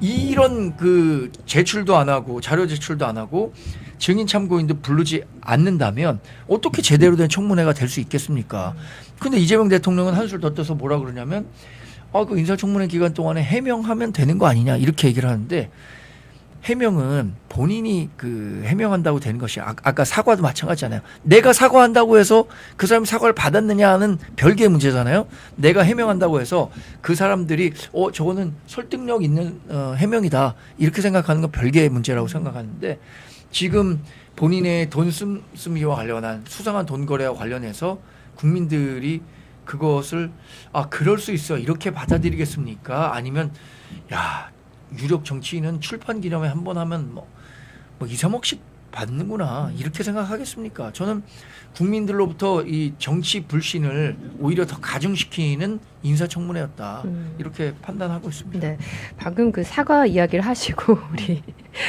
이런 그 제출도 안 하고 자료 제출도 안 하고 증인 참고인도 부르지 않는다면 어떻게 제대로 된 청문회가 될 수 있겠습니까? 근데 이재명 대통령은 한술 더 떠서 뭐라 그러냐면 그 인사청문회 기간 동안에 해명하면 되는 거 아니냐 이렇게 얘기를 하는데 해명은 본인이 그 해명한다고 되는 것이 아까 사과도 마찬가지잖아요. 내가 사과한다고 해서 그 사람이 사과를 받았느냐는 별개의 문제잖아요. 내가 해명한다고 해서 그 사람들이 저거는 설득력 있는 해명이다 이렇게 생각하는 건 별개의 문제라고 생각하는데 지금 본인의 돈 씀씀이와 관련한 수상한 돈 거래와 관련해서 국민들이 그것을 그럴 수 있어 이렇게 받아들이겠습니까? 아니면 유력 정치인은 출판 기념회 한 번 하면 뭐 2, 3억씩 받는구나 이렇게 생각하겠습니까? 저는 국민들로부터 이 정치 불신을 오히려 더 가중시키는 인사청문회였다 이렇게 판단하고 있습니다. 네, 방금 그 사과 이야기를 하시고 우리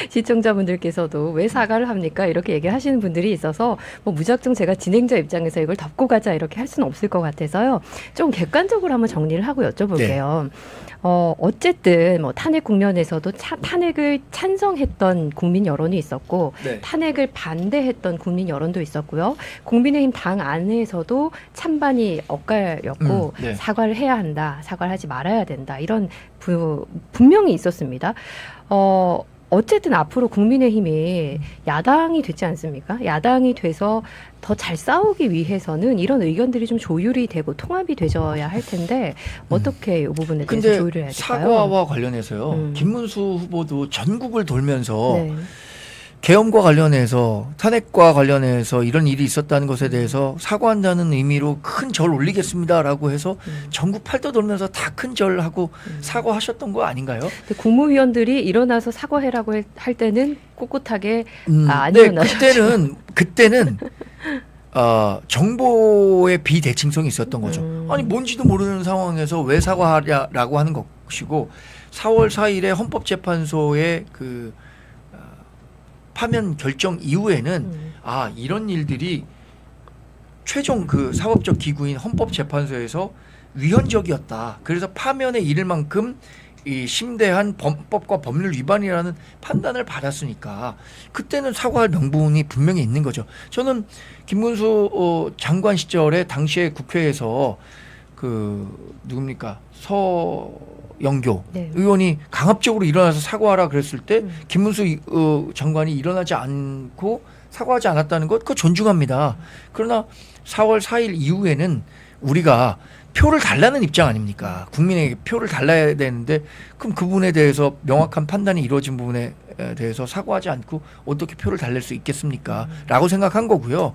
시청자분들께서도 왜 사과를 합니까? 이렇게 얘기하시는 분들이 있어서 뭐 무작정 제가 진행자 입장에서 이걸 덮고 가자 이렇게 할 수는 없을 것 같아서요. 좀 객관적으로 한번 정리를 하고 여쭤볼게요. 네. 어쨌든 뭐 탄핵 국면에서도 탄핵을 찬성했던 국민 여론이 있었고 네. 탄핵을 반대했던 국민 여론도 있었고요. 국민의힘 당 안에서도 찬반이 엇갈렸고 네. 사과를 해야 한다, 사과를 하지 말아야 된다 이런 분명히 있었습니다. 어쨌든 앞으로 국민의힘이 야당이 됐지 않습니까? 야당이 돼서 더 잘 싸우기 위해서는 이런 의견들이 좀 조율이 되고 통합이 되져야 할 텐데 어떻게 이 부분에 대해서 근데 조율을 해야 될까요? 사과와 관련해서요. 김문수 후보도 전국을 돌면서 네. 계엄과 관련해서 탄핵과 관련해서 이런 일이 있었다는 것에 대해서 사과한다는 의미로 큰 절 올리겠습니다라고 해서 전국 팔도 돌면서 다 큰 절하고 사과하셨던 거 아닌가요? 근데 국무위원들이 일어나서 사과해라고 할 때는 꿋꿋하게 안 네, 일어나셨죠. 그때는 정보의 비대칭성이 있었던 거죠. 아니 뭔지도 모르는 상황에서 왜 사과하냐라고 하는 것이고 4월 4일에 헌법재판소의 그 파면 결정 이후에는 이런 일들이 최종 그 사법적 기구인 헌법재판소에서 위헌적이었다. 그래서 파면에 이를 만큼 이 심대한 범법과 법률 위반이라는 판단을 받았으니까 그때는 사과할 명분이 분명히 있는 거죠. 저는 김문수 장관 시절에 당시에 국회에서 그 누굽니까 서영교 네. 의원이 강압적으로 일어나서 사과하라 그랬을 때 김문수 장관이 일어나지 않고 사과하지 않았다는 것 그거 존중합니다. 그러나 4월 4일 이후에는 우리가 표를 달라는 입장 아닙니까? 국민에게 표를 달라야 되는데 그럼 그 부분에 대해서 명확한 판단이 이루어진 부분에 대해서 사과하지 않고 어떻게 표를 달랠 수 있겠습니까? 라고 생각한 거고요.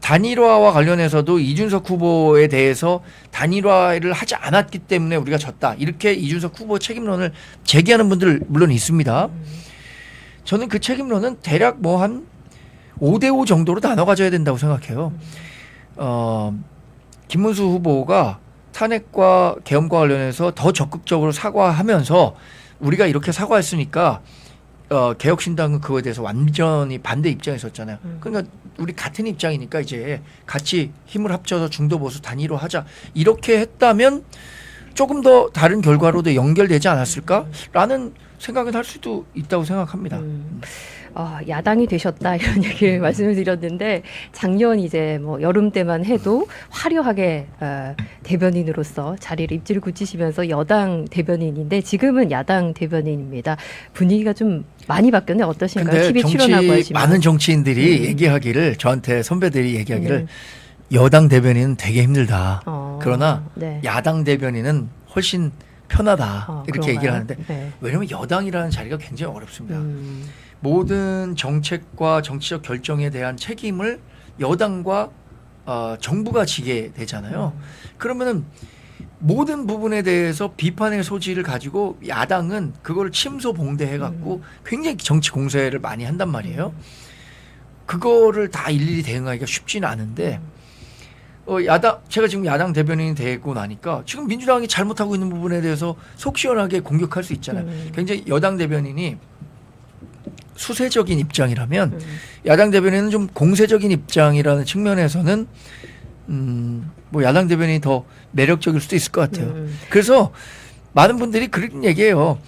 단일화와 관련해서도 이준석 후보에 대해서 단일화를 하지 않았기 때문에 우리가 졌다. 이렇게 이준석 후보 책임론을 제기하는 분들 물론 있습니다. 저는 그 책임론은 대략 뭐 한 5대5 정도로 나눠 가져야 된다고 생각해요. 김문수 후보가 탄핵과 계엄과 관련해서 더 적극적으로 사과하면서 우리가 이렇게 사과했으니까 개혁신당은 그거에 대해서 완전히 반대 입장에 섰잖아요. 그러니까 우리 같은 입장이니까 이제 같이 힘을 합쳐서 중도보수 단일화하자 이렇게 했다면 조금 더 다른 결과로도 연결되지 않았을까라는 생각은 할 수도 있다고 생각합니다. 야당이 되셨다 이런 얘기를 말씀을 드렸는데 작년 이제 뭐 여름 때만 해도 화려하게 대변인으로서 자리를 입지를 굳히시면서 여당 대변인인데 지금은 야당 대변인입니다. 분위기가 좀 많이 바뀌었네. 어떠신가요? TV 출연하고 하시면. 많은 정치인들이 얘기하기를 저한테 선배들이 얘기하기를 여당 대변인은 되게 힘들다. 그러나 네. 야당 대변인은 훨씬 편하다. 이렇게 그런가요? 얘기를 하는데 네. 왜냐하면 여당이라는 자리가 굉장히 어렵습니다. 모든 정책과 정치적 결정에 대한 책임을 여당과 정부가 지게 되잖아요. 그러면은 모든 부분에 대해서 비판의 소지를 가지고 야당은 그걸 침소봉대해갖고 굉장히 정치 공세를 많이 한단 말이에요. 그거를 다 일일이 대응하기가 쉽지는 않은데 제가 지금 야당 대변인이 되고 나니까 지금 민주당이 잘못하고 있는 부분에 대해서 속 시원하게 공격할 수 있잖아요. 굉장히 여당 대변인이 수세적인 입장이라면 야당 대변인은 좀 공세적인 입장이라는 측면에서는 뭐 야당 대변인이 더 매력적일 수도 있을 것 같아요. 그래서 많은 분들이 그런 얘기해요.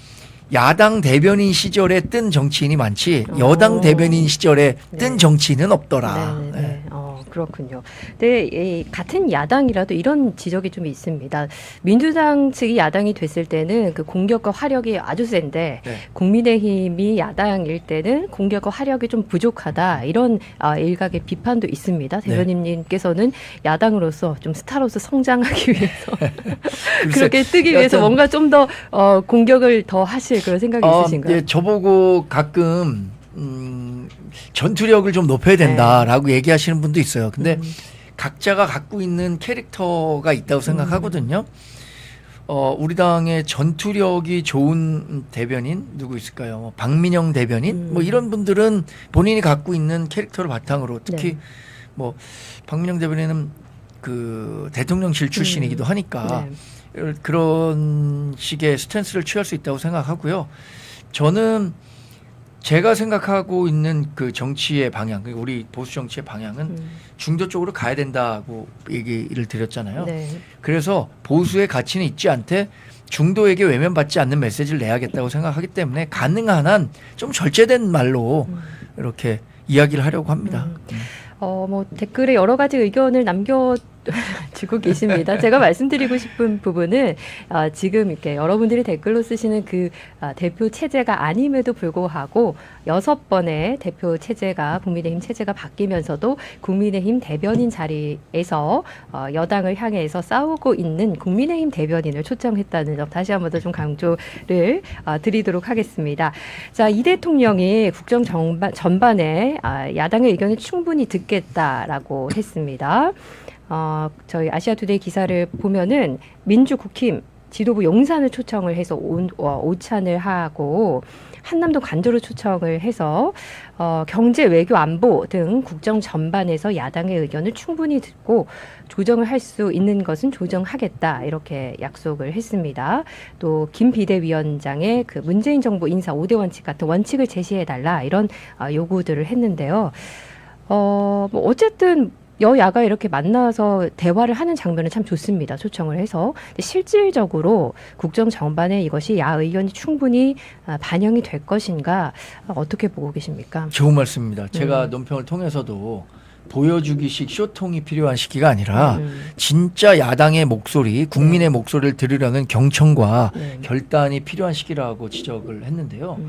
야당 대변인 시절에 뜬 정치인이 많지 여당 대변인 시절에 뜬 정치인은 없더라. 네. 그렇군요. 근데 같은 야당이라도 이런 지적이 좀 있습니다. 민주당 측이 야당이 됐을 때는 그 공격과 화력이 아주 센데 국민의힘이 야당일 때는 공격과 화력이 좀 부족하다. 이런 일각의 비판도 있습니다. 대변인님께서는 야당으로서 좀 스타로서 성장하기 위해서 그렇게 뜨기 위해서 뭔가 좀 더 공격을 더 하실 그런 생각이 있으신가요? 저보고 가끔 전투력을 좀 높여야 된다라고 얘기하시는 분도 있어요. 근데 각자가 갖고 있는 캐릭터가 있다고 생각하거든요. 우리 당의 전투력이 좋은 대변인 누구 있을까요? 박민영 대변인 뭐 이런 분들은 본인이 갖고 있는 캐릭터를 바탕으로 특히 뭐 박민영 대변인은 그 대통령실 출신이기도 하니까 그런 식의 스탠스를 취할 수 있다고 생각하고요. 저는 제가 생각하고 있는 그 정치의 방향, 우리 보수 정치의 방향은 중도 쪽으로 가야 된다고 얘기를 드렸잖아요. 그래서 보수의 가치는 잊지 않되 중도에게 외면받지 않는 메시지를 내야겠다고 생각하기 때문에 가능한 한 좀 절제된 말로 이렇게 이야기를 하려고 합니다. 뭐 댓글에 여러 가지 의견을 주고 계십니다. 제가 말씀드리고 싶은 부분은 지금 이렇게 여러분들이 댓글로 쓰시는 그 대표 체제가 아님에도 불구하고 6번의 대표 체제가 국민의힘 체제가 바뀌면서도 국민의힘 대변인 자리에서 여당을 향해서 싸우고 있는 국민의힘 대변인을 초청했다는 점 다시 한 번 더 좀 강조를 드리도록 하겠습니다. 자, 이 대통령이 국정 전반에 야당의 의견을 충분히 듣겠다라고 했습니다. 저희 아시아투데이 기사를 보면은 민주국힘 지도부 용산을 초청을 해서 오찬을 하고 한남도 관저로 초청을 해서 경제, 외교, 안보 등 국정 전반에서 야당의 의견을 충분히 듣고 조정을 할 수 있는 것은 조정하겠다 이렇게 약속을 했습니다. 또 김 비대위원장의 그 문재인 정부 인사 5대 원칙 같은 원칙을 제시해달라 이런 요구들을 했는데요. 뭐 어쨌든 여야가 이렇게 만나서 대화를 하는 장면은 참 좋습니다. 초청을 해서. 근데 실질적으로 국정 전반에 이것이 야 의견이 충분히 반영이 될 것인가 어떻게 보고 계십니까? 좋은 말씀입니다. 제가 논평을 통해서도 보여주기식 쇼통이 필요한 시기가 아니라 진짜 야당의 목소리, 국민의 목소리를 들으려는 경청과 결단이 필요한 시기라고 지적을 했는데요.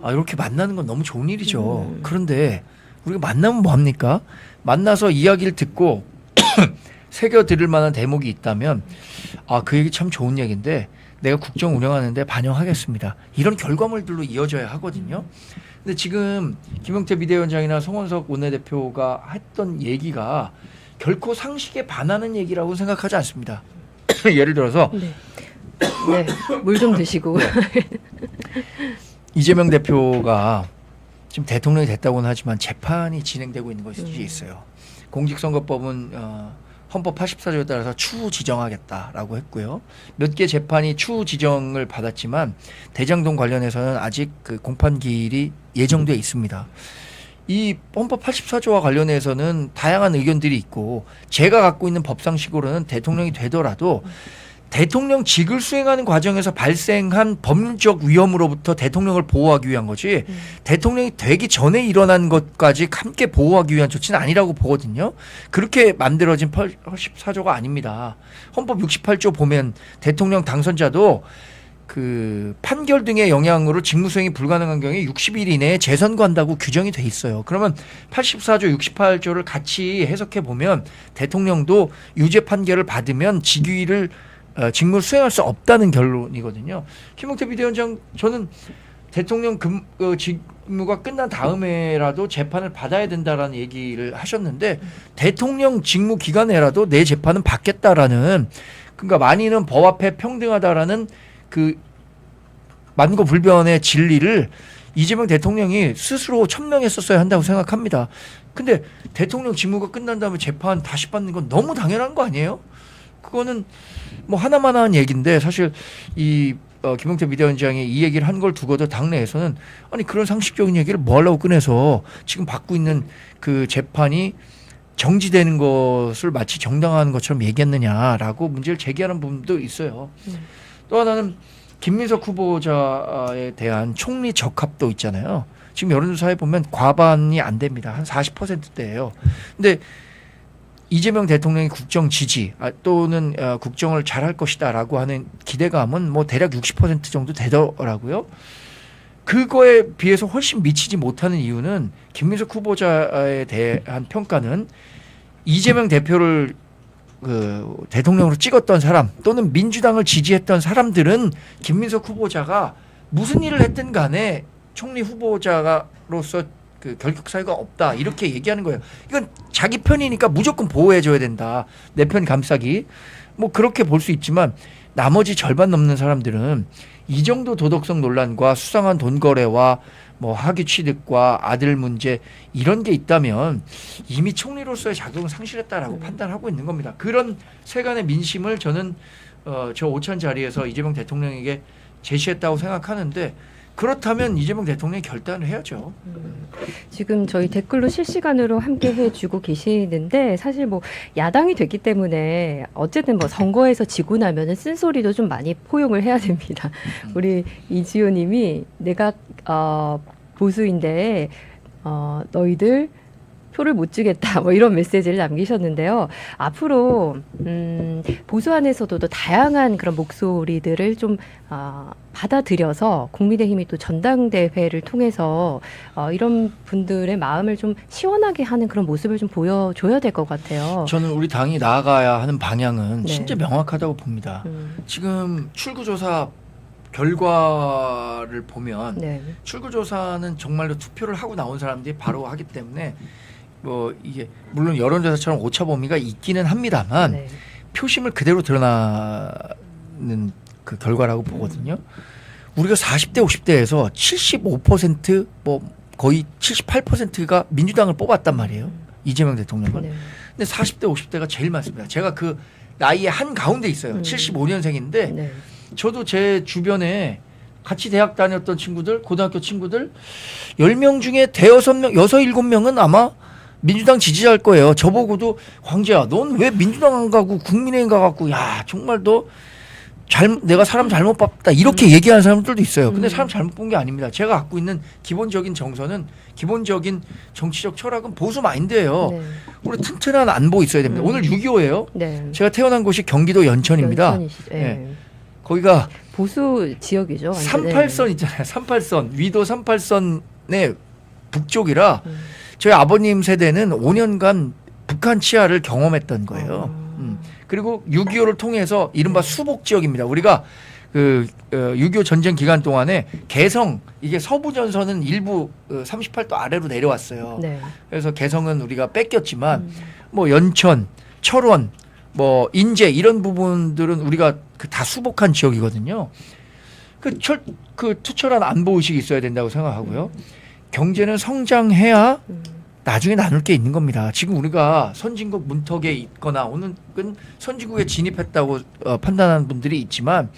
이렇게 만나는 건 너무 좋은 일이죠. 그런데 우리가 만나면 뭐합니까? 만나서 이야기를 듣고 새겨 들을 만한 대목이 있다면 그 얘기 참 좋은 얘기인데 내가 국정 운영하는데 반영하겠습니다. 이런 결과물들로 이어져야 하거든요. 근데 지금 김용태 비대위원장이나 송원석 원내대표가 했던 얘기가 결코 상식에 반하는 얘기라고 생각하지 않습니다. 예를 들어서 물 좀 드시고 이재명 대표가 지금 대통령이 됐다고는 하지만 재판이 진행되고 있는 것이 있어요. 공직선거법은 헌법 84조에 따라서 추후 지정하겠다라고 했고요. 몇 개 재판이 추후 지정을 받았지만 대장동 관련해서는 아직 그 공판기일이 예정돼 있습니다. 이 헌법 84조와 관련해서는 다양한 의견들이 있고 제가 갖고 있는 법상식으로는 대통령이 되더라도 대통령직을 수행하는 과정에서 발생한 법률적 위험으로부터 대통령을 보호하기 위한 거지 대통령이 되기 전에 일어난 것까지 함께 보호하기 위한 조치는 아니라고 보거든요. 그렇게 만들어진 84조가 아닙니다. 헌법 68조 보면 대통령 당선자도 그 판결 등의 영향으로 직무 수행이 불가능한 경우에 60일 이내에 재선거한다고 규정이 돼 있어요. 그러면 84조, 68조를 같이 해석해 보면 대통령도 유죄 판결을 받으면 직위를 직무를 수행할 수 없다는 결론이거든요. 김용태 비대위원장 저는 대통령 직무가 끝난 다음에라도 재판을 받아야 된다라는 얘기를 하셨는데 대통령 직무 기간에라도 내 재판은 받겠다라는 그러니까 만인은 법 앞에 평등하다라는 그 만고불변의 진리를 이재명 대통령이 스스로 천명했었어야 한다고 생각합니다. 근데 대통령 직무가 끝난 다음에 재판 다시 받는 건 너무 당연한 거 아니에요? 그거는 뭐 하나만한 얘기인데 사실 이 김용태 비대위원장이 이 얘기를 한 걸 두고도 당내에서는 아니 그런 상식적인 얘기를 뭐 하려고 꺼내서 지금 받고 있는 그 재판이 정지되는 것을 마치 정당화하는 것처럼 얘기했느냐라고 문제를 제기하는 부분도 있어요. 또 하나는 김민석 후보자에 대한 총리 적합도 있잖아요. 지금 여론조사에 보면 과반이 안 됩니다. 한 40%대예요. 근데 이재명 대통령의 국정 지지 또는 국정을 잘할 것이다라고 하는 기대감은 뭐 대략 60% 정도 되더라고요. 그거에 비해서 훨씬 미치지 못하는 이유는 김민석 후보자에 대한 평가는 이재명 대표를 그 대통령으로 찍었던 사람 또는 민주당을 지지했던 사람들은 김민석 후보자가 무슨 일을 했든 간에 총리 후보자로서 그 결격 사유가 없다 이렇게 얘기하는 거예요. 이건 자기 편이니까 무조건 보호해줘야 된다. 내 편 감싸기 뭐 그렇게 볼 수 있지만 나머지 절반 넘는 사람들은 이 정도 도덕성 논란과 수상한 돈 거래와 뭐 학위 취득과 아들 문제 이런 게 있다면 이미 총리로서의 자격을 상실했다라고 판단하고 있는 겁니다. 그런 세간의 민심을 저는 저 오찬 자리에서 이재명 대통령에게 제시했다고 생각하는데 그렇다면 이재명 대통령이 결단을 해야죠. 지금 저희 댓글로 실시간으로 함께 해주고 계시는데 사실 뭐 야당이 됐기 때문에 어쨌든 뭐 선거에서 지고 나면은 쓴소리도 좀 많이 포용을 해야 됩니다. 우리 이지효님이 내가 보수인데 너희들 표를 못 주겠다 뭐 이런 메시지를 남기셨는데요. 앞으로 보수 안에서도 또 다양한 그런 목소리들을 좀 받아들여서 국민의힘이 또 전당대회를 통해서 이런 분들의 마음을 좀 시원하게 하는 그런 모습을 좀 보여줘야 될 것 같아요. 저는 우리 당이 나아가야 하는 방향은 네. 진짜 명확하다고 봅니다. 지금 출구조사 결과를 보면 네. 출구조사는 정말로 투표를 하고 나온 사람들이 바로 하기 때문에 뭐 이게 물론 여론조사처럼 오차 범위가 있기는 합니다만 네. 표심을 그대로 드러나는 그 결과라고 보거든요. 우리가 40대 50대에서 75%뭐 거의 78%가 민주당을 뽑았단 말이에요. 이재명 대통령은. 네. 근데 40대 50대가 제일 많습니다. 제가 그 나이의 한 가운데 있어요. 75년생인데 네. 저도 제 주변에 같이 대학 다녔던 친구들, 고등학교 친구들 10명 중에 대여섯 명, 6, 7명은 아마 민주당 지지할 거예요. 저보고도 황제야, 넌 왜 민주당 안 가고 국민의힘 가갖고 야 정말 너 내가 사람 잘못 봤다 이렇게 얘기하는 사람들도 있어요. 근데 사람 잘못 본 게 아닙니다. 제가 갖고 있는 기본적인 정서는 기본적인 정치적 철학은 보수 마인드예요. 네. 우리 튼튼한 안보 있어야 됩니다. 오늘 6.25예요. 네. 제가 태어난 곳이 경기도 연천입니다. 연천이시죠. 네. 네. 거기가 보수 지역이죠. 완전. 38선 있잖아요. 38선 위도 38선의 북쪽이라 저희 아버님 세대는 5년간 북한 치하를 경험했던 거예요. 그리고 6.25를 통해서 이른바 수복 지역입니다. 우리가 그 6.25 전쟁 기간 동안에 개성 이게 서부 전선은 일부 38도 아래로 내려왔어요. 네. 그래서 개성은 우리가 뺏겼지만 뭐 연천, 철원, 뭐 인제 이런 부분들은 우리가 다 수복한 지역이거든요. 그 투철한 안보 의식이 있어야 된다고 생각하고요. 경제는 성장해야 나중에 나눌 게 있는 겁니다. 지금 우리가 선진국 문턱에 있거나 오늘은 선진국에 진입했다고 판단하는 분들이 있지만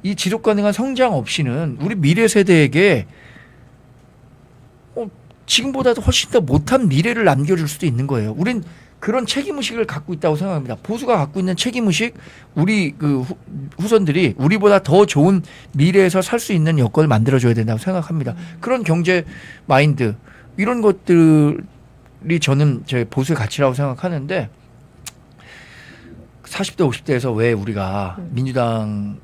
이 지속 가능한 성장 없이는 우리 미래 세대에게 지금보다도 훨씬 더 못한 미래를 남겨줄 수도 있는 거예요. 우린 그런 책임의식을 갖고 있다고 생각합니다. 보수가 갖고 있는 책임의식, 우리 그 후손들이 우리보다 더 좋은 미래에서 살 수 있는 여건을 만들어줘야 된다고 생각합니다. 그런 경제 마인드 이런 것들이 저는 제 보수의 가치라고 생각하는데 40대 50대에서 왜 우리가 민주당에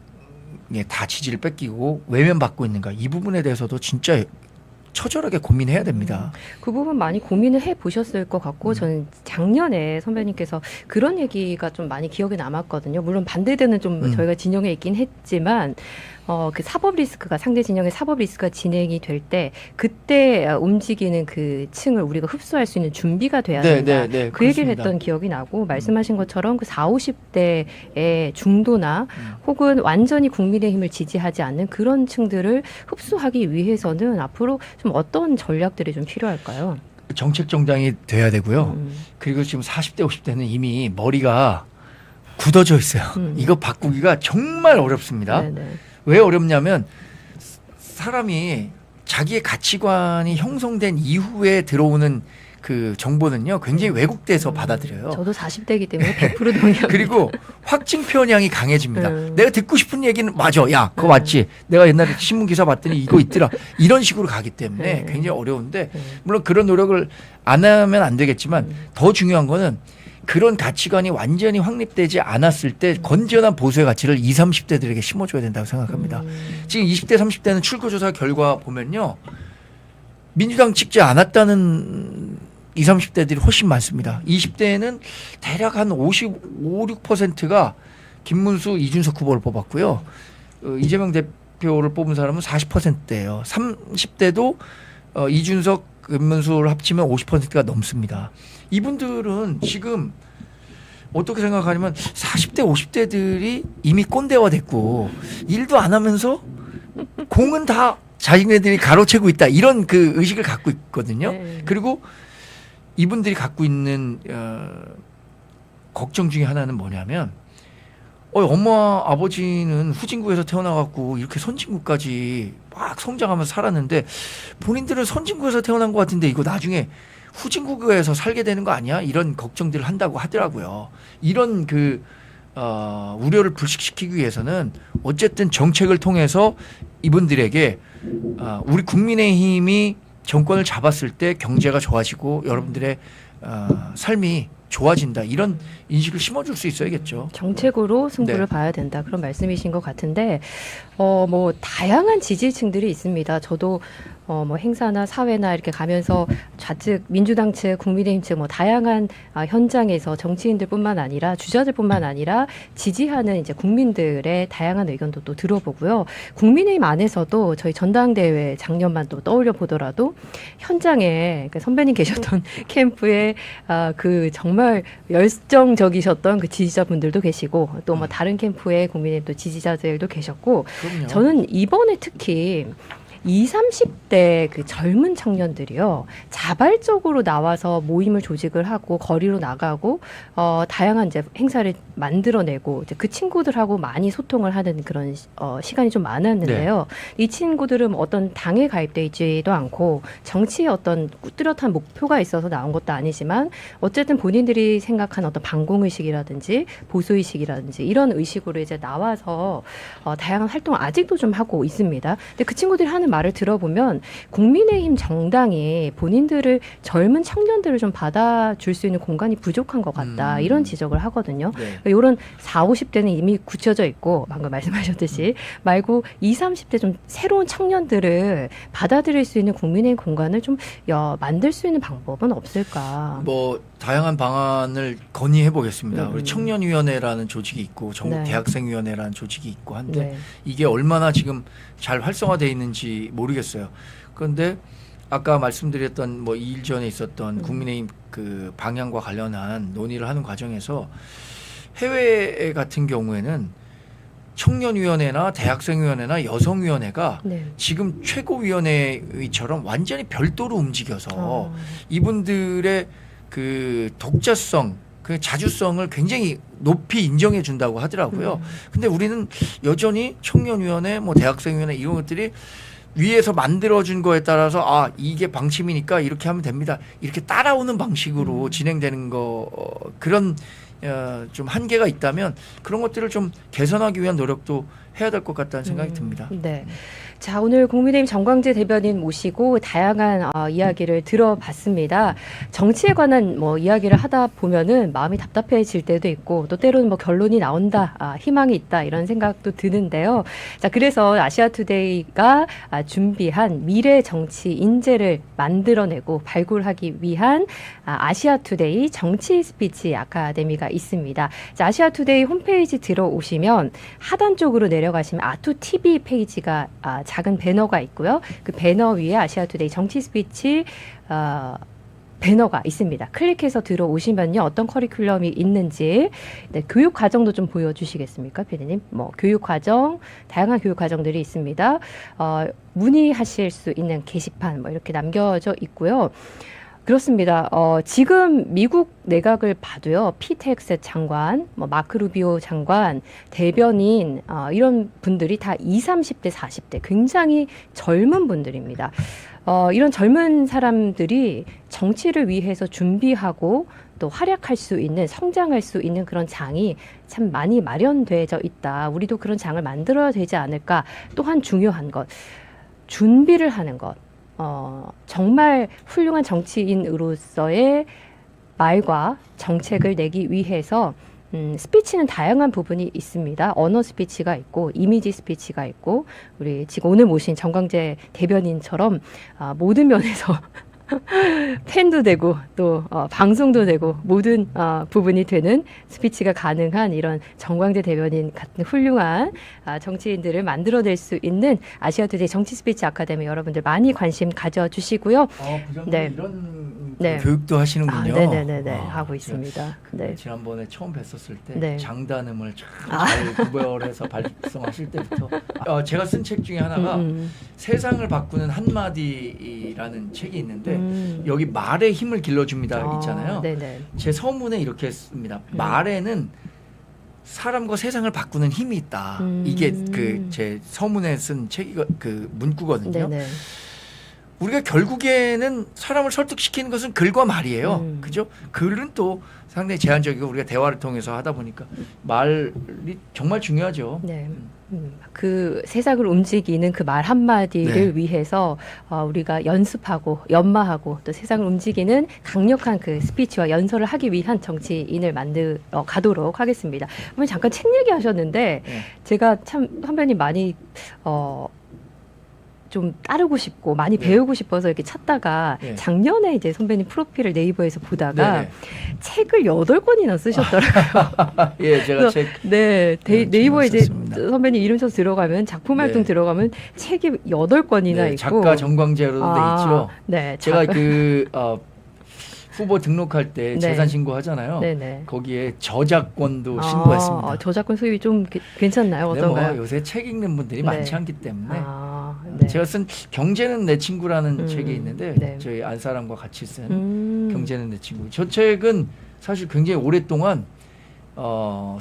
다 지지를 뺏기고 외면받고 있는가 이 부분에 대해서도 진짜 처절하게 고민해야 됩니다. 그 부분 많이 고민을 해 보셨을 것 같고 저는 작년에 선배님께서 그런 얘기가 좀 많이 기억에 남았거든요. 물론 반대되는 좀 저희가 진영에 있긴 했지만 그 사법 리스크가 상대 진영의 사법 리스크가 진행이 될 때 그때 움직이는 그 층을 우리가 흡수할 수 있는 준비가 돼야 된다. 그 그렇습니다. 얘기를 했던 기억이 나고 말씀하신 것처럼 그 40, 50대의 중도나 혹은 완전히 국민의힘을 지지하지 않는 그런 층들을 흡수하기 위해서는 앞으로 좀 어떤 전략들이 좀 필요할까요? 정책 정당이 돼야 되고요. 그리고 지금 40대 50대는 이미 머리가 굳어져 있어요. 이거 바꾸기가 정말 어렵습니다. 네네. 왜 어렵냐면 사람이 자기의 가치관이 형성된 이후에 들어오는 그 정보는요 굉장히 왜곡돼서 받아들여요. 저도 40대이기 때문에 100% 동의합니다. 그리고 확증 편향이 강해집니다. 내가 듣고 싶은 얘기는 맞아. 야 그거 맞지. 내가 옛날에 신문 기사 봤더니 이거 있더라. 이런 식으로 가기 때문에 굉장히 어려운데 물론 그런 노력을 안 하면 안 되겠지만 더 중요한 거는 그런 가치관이 완전히 확립되지 않았을 때 건전한 보수의 가치를 20, 30대들에게 심어줘야 된다고 생각합니다. 지금 20대, 30대는 출구조사 결과 보면요. 민주당 찍지 않았다는 20, 30대들이 훨씬 많습니다. 20대에는 대략 한 55, 6%가 김문수, 이준석 후보를 뽑았고요. 이재명 대표를 뽑은 사람은 40%대예요. 30대도 이준석, 김문수를 합치면 50%가 넘습니다. 이분들은 지금 어떻게 생각하냐면 40대, 50대들이 이미 꼰대화 됐고 일도 안 하면서 공은 다 자기네들이 가로채고 있다. 이런 그 의식을 갖고 있거든요. 그리고 이분들이 갖고 있는 걱정 중에 하나는 뭐냐면 엄마 아버지는 후진국에서 태어나갖고 이렇게 선진국까지 막 성장하면서 살았는데 본인들은 선진국에서 태어난 것 같은데 이거 나중에 후진국에서 살게 되는 거 아니야? 이런 걱정들을 한다고 하더라고요. 이런 우려를 불식시키기 위해서는 어쨌든 정책을 통해서 이분들에게 우리 국민의힘이 정권을 잡았을 때 경제가 좋아지고 여러분들의 삶이 좋아진다 이런 인식을 심어줄 수 있어야겠죠. 정책으로 승부를 네. 봐야 된다 그런 말씀이신 것 같은데 뭐 다양한 지지층들이 있습니다. 저도 뭐 행사나 사회나 이렇게 가면서 좌측 민주당 측, 국민의힘 측 뭐 다양한 현장에서 정치인들뿐만 아니라 주자들뿐만 아니라 지지하는 이제 국민들의 다양한 의견도 또 들어보고요. 국민의힘 안에서도 저희 전당대회 작년만 또 떠올려 보더라도 현장에 선배님 계셨던 캠프에 그 정말 열정적이셨던 그 지지자분들도 계시고 또 뭐 다른 캠프의 국민의힘 또 지지자들도 계셨고 그럼요. 저는 이번에 특히 20, 30대 그 젊은 청년들이요. 자발적으로 나와서 모임을 조직을 하고 거리로 나가고 다양한 이제 행사를 만들어내고 이제 그 친구들하고 많이 소통을 하는 그런 시간이 좀 많았는데요. 이 친구들은 어떤 당에 가입돼 있지도 않고 정치에 어떤 뚜렷한 목표가 있어서 나온 것도 아니지만 어쨌든 본인들이 생각한 어떤 반공의식이라든지 보수의식이라든지 이런 의식으로 이제 나와서 다양한 활동을 아직도 좀 하고 있습니다. 근데 그 친구들이 하는 말을 들어보면 국민의힘 정당이 본인들을 젊은 청년들을 좀 받아줄 수 있는 공간이 부족한 것 같다. 이런 지적을 하거든요. 네. 이런 40, 50대는 이미 굳혀져 있고 방금 말씀하셨듯이 말고 20, 30대 좀 새로운 청년들을 받아들일 수 있는 국민의힘 공간을 좀 만들 수 있는 방법은 없을까? 뭐 다양한 방안을 건의해 보겠습니다. 우리 청년위원회라는 조직이 있고 전국 네. 대학생위원회라는 조직이 있고 한데 네. 이게 얼마나 지금 잘 활성화되어 있는지 모르겠어요. 그런데 아까 말씀드렸던 뭐 2일 전에 있었던 국민의힘 그 방향과 관련한 논의를 하는 과정에서 해외 같은 경우에는 청년위원회나 대학생위원회나 여성위원회가 네. 지금 최고위원회의처럼 완전히 별도로 움직여서 이분들의 그 독자성, 그 자주성을 굉장히 높이 인정해 준다고 하더라고요. 근데 우리는 여전히 청년위원회, 뭐 대학생위원회 이런 것들이 위에서 만들어준 거에 따라서 이게 방침이니까 이렇게 하면 됩니다. 이렇게 따라오는 방식으로 진행되는 거 그런 좀 한계가 있다면 그런 것들을 좀 개선하기 위한 노력도 해야 될 것 같다는 생각이 듭니다. 네. 자, 오늘 국민의힘 정광재 대변인 모시고 다양한 이야기를 들어봤습니다. 정치에 관한 뭐 이야기를 하다 보면은 마음이 답답해질 때도 있고 또 때로는 뭐 결론이 나온다, 희망이 있다 이런 생각도 드는데요. 자, 그래서 아시아투데이가 준비한 미래 정치 인재를 만들어내고 발굴하기 위한 아시아투데이 정치 스피치 아카데미가 있습니다. 자, 아시아투데이 홈페이지 들어오시면 하단 쪽으로 내려가시면 아투TV 페이지가 작은 배너가 있고요. 그 배너 위에 아시아투데이 정치 스피치 배너가 있습니다. 클릭해서 들어오시면요. 어떤 커리큘럼이 있는지 교육 과정도 좀 보여주시겠습니까, 피디님? 뭐 교육 과정, 다양한 교육 과정들이 있습니다. 문의하실 수 있는 게시판 뭐 이렇게 남겨져 있고요. 그렇습니다. 지금 미국 내각을 봐도요, 피트 헥셋 장관, 뭐 마크 루비오 장관, 대변인 이런 분들이 다 20, 30대, 40대 굉장히 젊은 분들입니다. 이런 젊은 사람들이 정치를 위해서 준비하고 또 활약할 수 있는, 성장할 수 있는 그런 장이 참 많이 마련되어 있다. 우리도 그런 장을 만들어야 되지 않을까. 또한 중요한 것, 준비를 하는 것. 정말 훌륭한 정치인으로서의 말과 정책을 내기 위해서 스피치는 다양한 부분이 있습니다. 언어 스피치가 있고 이미지 스피치가 있고 우리 지금 오늘 모신 정광재 대변인처럼 모든 면에서 팬도 되고 또 방송도 되고 모든 부분이 되는 스피치가 가능한 이런 정광재 대변인 같은 훌륭한 정치인들을 만들어낼 수 있는 아시아투데이 정치 스피치 아카데미 여러분들 많이 관심 가져주시고요. 부장님 네. 이런 네. 교육도 하시는군요. 네네네 하고 있습니다. 네. 지난번에 처음 뵀었을 때 네. 장단음을 잘 구별해서 발성하실 때부터 제가 쓴 책 중에 하나가 세상을 바꾸는 한마디라는 책이 있는데 여기 말의 힘을 길러줍니다 있잖아요. 네네. 제 서문에 이렇게 씁니다. 말에는 사람과 세상을 바꾸는 힘이 있다. 이게 그 제 서문에 쓴 책이 그 문구거든요. 네네. 우리가 결국에는 사람을 설득시키는 것은 글과 말이에요. 그죠? 글은 또 상당히 제한적이고 우리가 대화를 통해서 하다 보니까 말이 정말 중요하죠. 네. 그 세상을 움직이는 그 말 한마디를 네. 위해서 우리가 연습하고 연마하고 또 세상을 움직이는 강력한 그 스피치와 연설을 하기 위한 정치인을 만들어 가도록 하겠습니다. 오늘 잠깐 책 얘기하셨는데 네. 제가 참 선배님 많이 좀 따르고 싶고 많이 네. 배우고 싶어서 이렇게 찾다가 네. 작년에 이제 선배님 프로필을 네이버에서 보다가 네. 책을 8권이나 쓰셨더라고요. 예, 제가 책 네, 네이버에 이제 썼습니다. 선배님 이름 쳐서 들어가면 작품 활동 네. 들어가면 책이 8권이나 네, 있고 작가 정광재로도 돼 있죠. 네, 제가 그 후보 등록할 때 네. 재산 신고하잖아요. 네네. 거기에 저작권도 신고했습니다. 저작권 수입이 좀 괜찮나요? 근데 어떤가요? 뭐 요새 책 읽는 분들이 네. 많지 않기 때문에 네. 제가 쓴 경제는 내 친구라는 책이 있는데 네. 저희 안사람과 같이 쓴 경제는 경제는 내 친구. 저 책은 사실 굉장히 오랫동안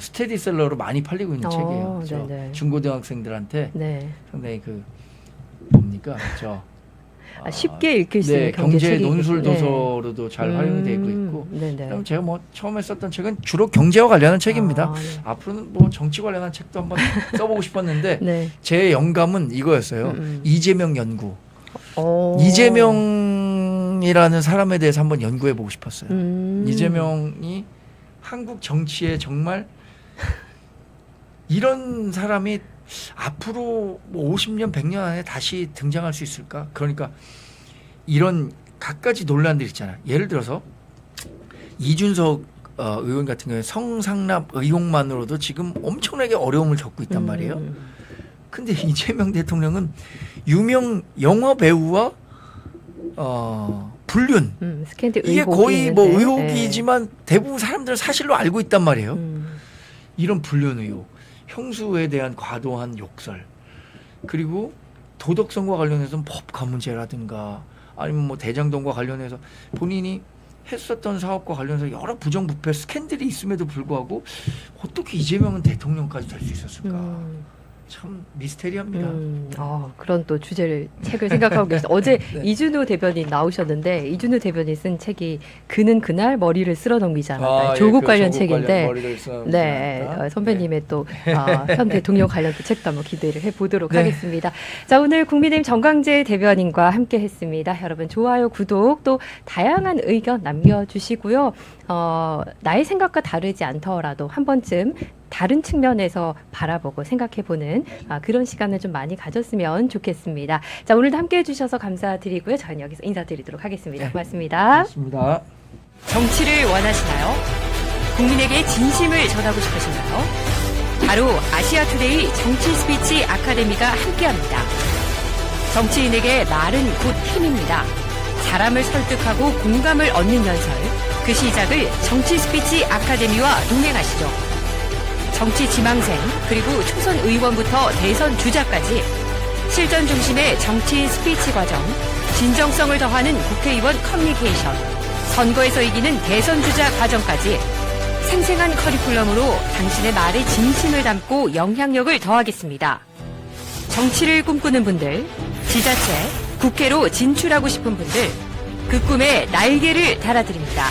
스테디셀러로 많이 팔리고 있는 책이에요. 저 네네. 중고등학생들한테 네. 상당히 그 뭡니까 쉽게 읽힐 수 있는 네, 경제 경제 책이기 논술 때문에. 도서로도 잘 활용이 되고 있고. 네네. 그럼 제가 뭐 처음에 썼던 책은 주로 경제와 관련한 책입니다. 네. 앞으로는 뭐 정치 관련한 책도 한번 써보고 싶었는데 네. 제 영감은 이거였어요. 이재명 연구. 이재명이라는 사람에 대해서 한번 연구해 보고 싶었어요. 이재명이 한국 정치에 정말 이런 사람이 앞으로 뭐 50년, 100년 안에 다시 등장할 수 있을까? 그러니까 이런 갖가지 논란들 있잖아요. 예를 들어서 이준석 의원 같은 경우에 성상납 의혹만으로도 지금 엄청나게 어려움을 겪고 있단 말이에요. 근데 이재명 대통령은 유명 영화 배우와 불륜 스캔들 이게 의혹이 거의 뭐 있는데. 의혹이지만 대부분 사람들은 사실로 알고 있단 말이에요. 네. 이런 불륜 의혹, 형수에 대한 과도한 욕설, 그리고 도덕성과 관련해서는 법과 문제라든가 아니면 뭐 대장동과 관련해서 본인이 했었던 사업과 관련해서 여러 부정부패 스캔들이 있음에도 불구하고 어떻게 이재명은 대통령까지 될 수 있었을까? 참 미스테리합니다. 그런 또 주제를 책을 생각하고 계시다. 어제 네. 이준우 대변인 나오셨는데 이준우 대변인 쓴 책이 그는 그날 머리를 쓸어 넘기지 않았다. 예, 조국 그 관련 조국 책인데 머리를 써넘기지 네, 않았다. 선배님의 또 현 대통령 관련 또 책도 한번 기대를 해보도록 네. 하겠습니다. 자, 오늘 국민의힘 정광재 대변인과 함께했습니다. 여러분 좋아요, 구독 또 다양한 의견 남겨주시고요. 나의 생각과 다르지 않더라도 한 번쯤 다른 측면에서 바라보고 생각해보는 그런 시간을 좀 많이 가졌으면 좋겠습니다. 자, 오늘도 함께해 주셔서 감사드리고요. 저는 여기서 인사드리도록 하겠습니다. 네. 고맙습니다. 맞습니다. 정치를 원하시나요? 국민에게 진심을 전하고 싶으신가요? 바로 아시아투데이 정치 스피치 아카데미가 함께합니다. 정치인에게 말은 곧 힘입니다. 사람을 설득하고 공감을 얻는 연설, 그 시작을 정치 스피치 아카데미와 동행하시죠. 정치 지망생, 그리고 초선 의원부터 대선 주자까지 실전 중심의 정치 스피치 과정, 진정성을 더하는 국회의원 커뮤니케이션, 선거에서 이기는 대선 주자 과정까지 생생한 커리큘럼으로 당신의 말에 진심을 담고 영향력을 더하겠습니다. 정치를 꿈꾸는 분들, 지자체, 국회로 진출하고 싶은 분들, 그 꿈에 날개를 달아드립니다.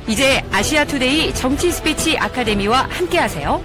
이제 아시아투데이 정치 스피치 아카데미와 함께하세요.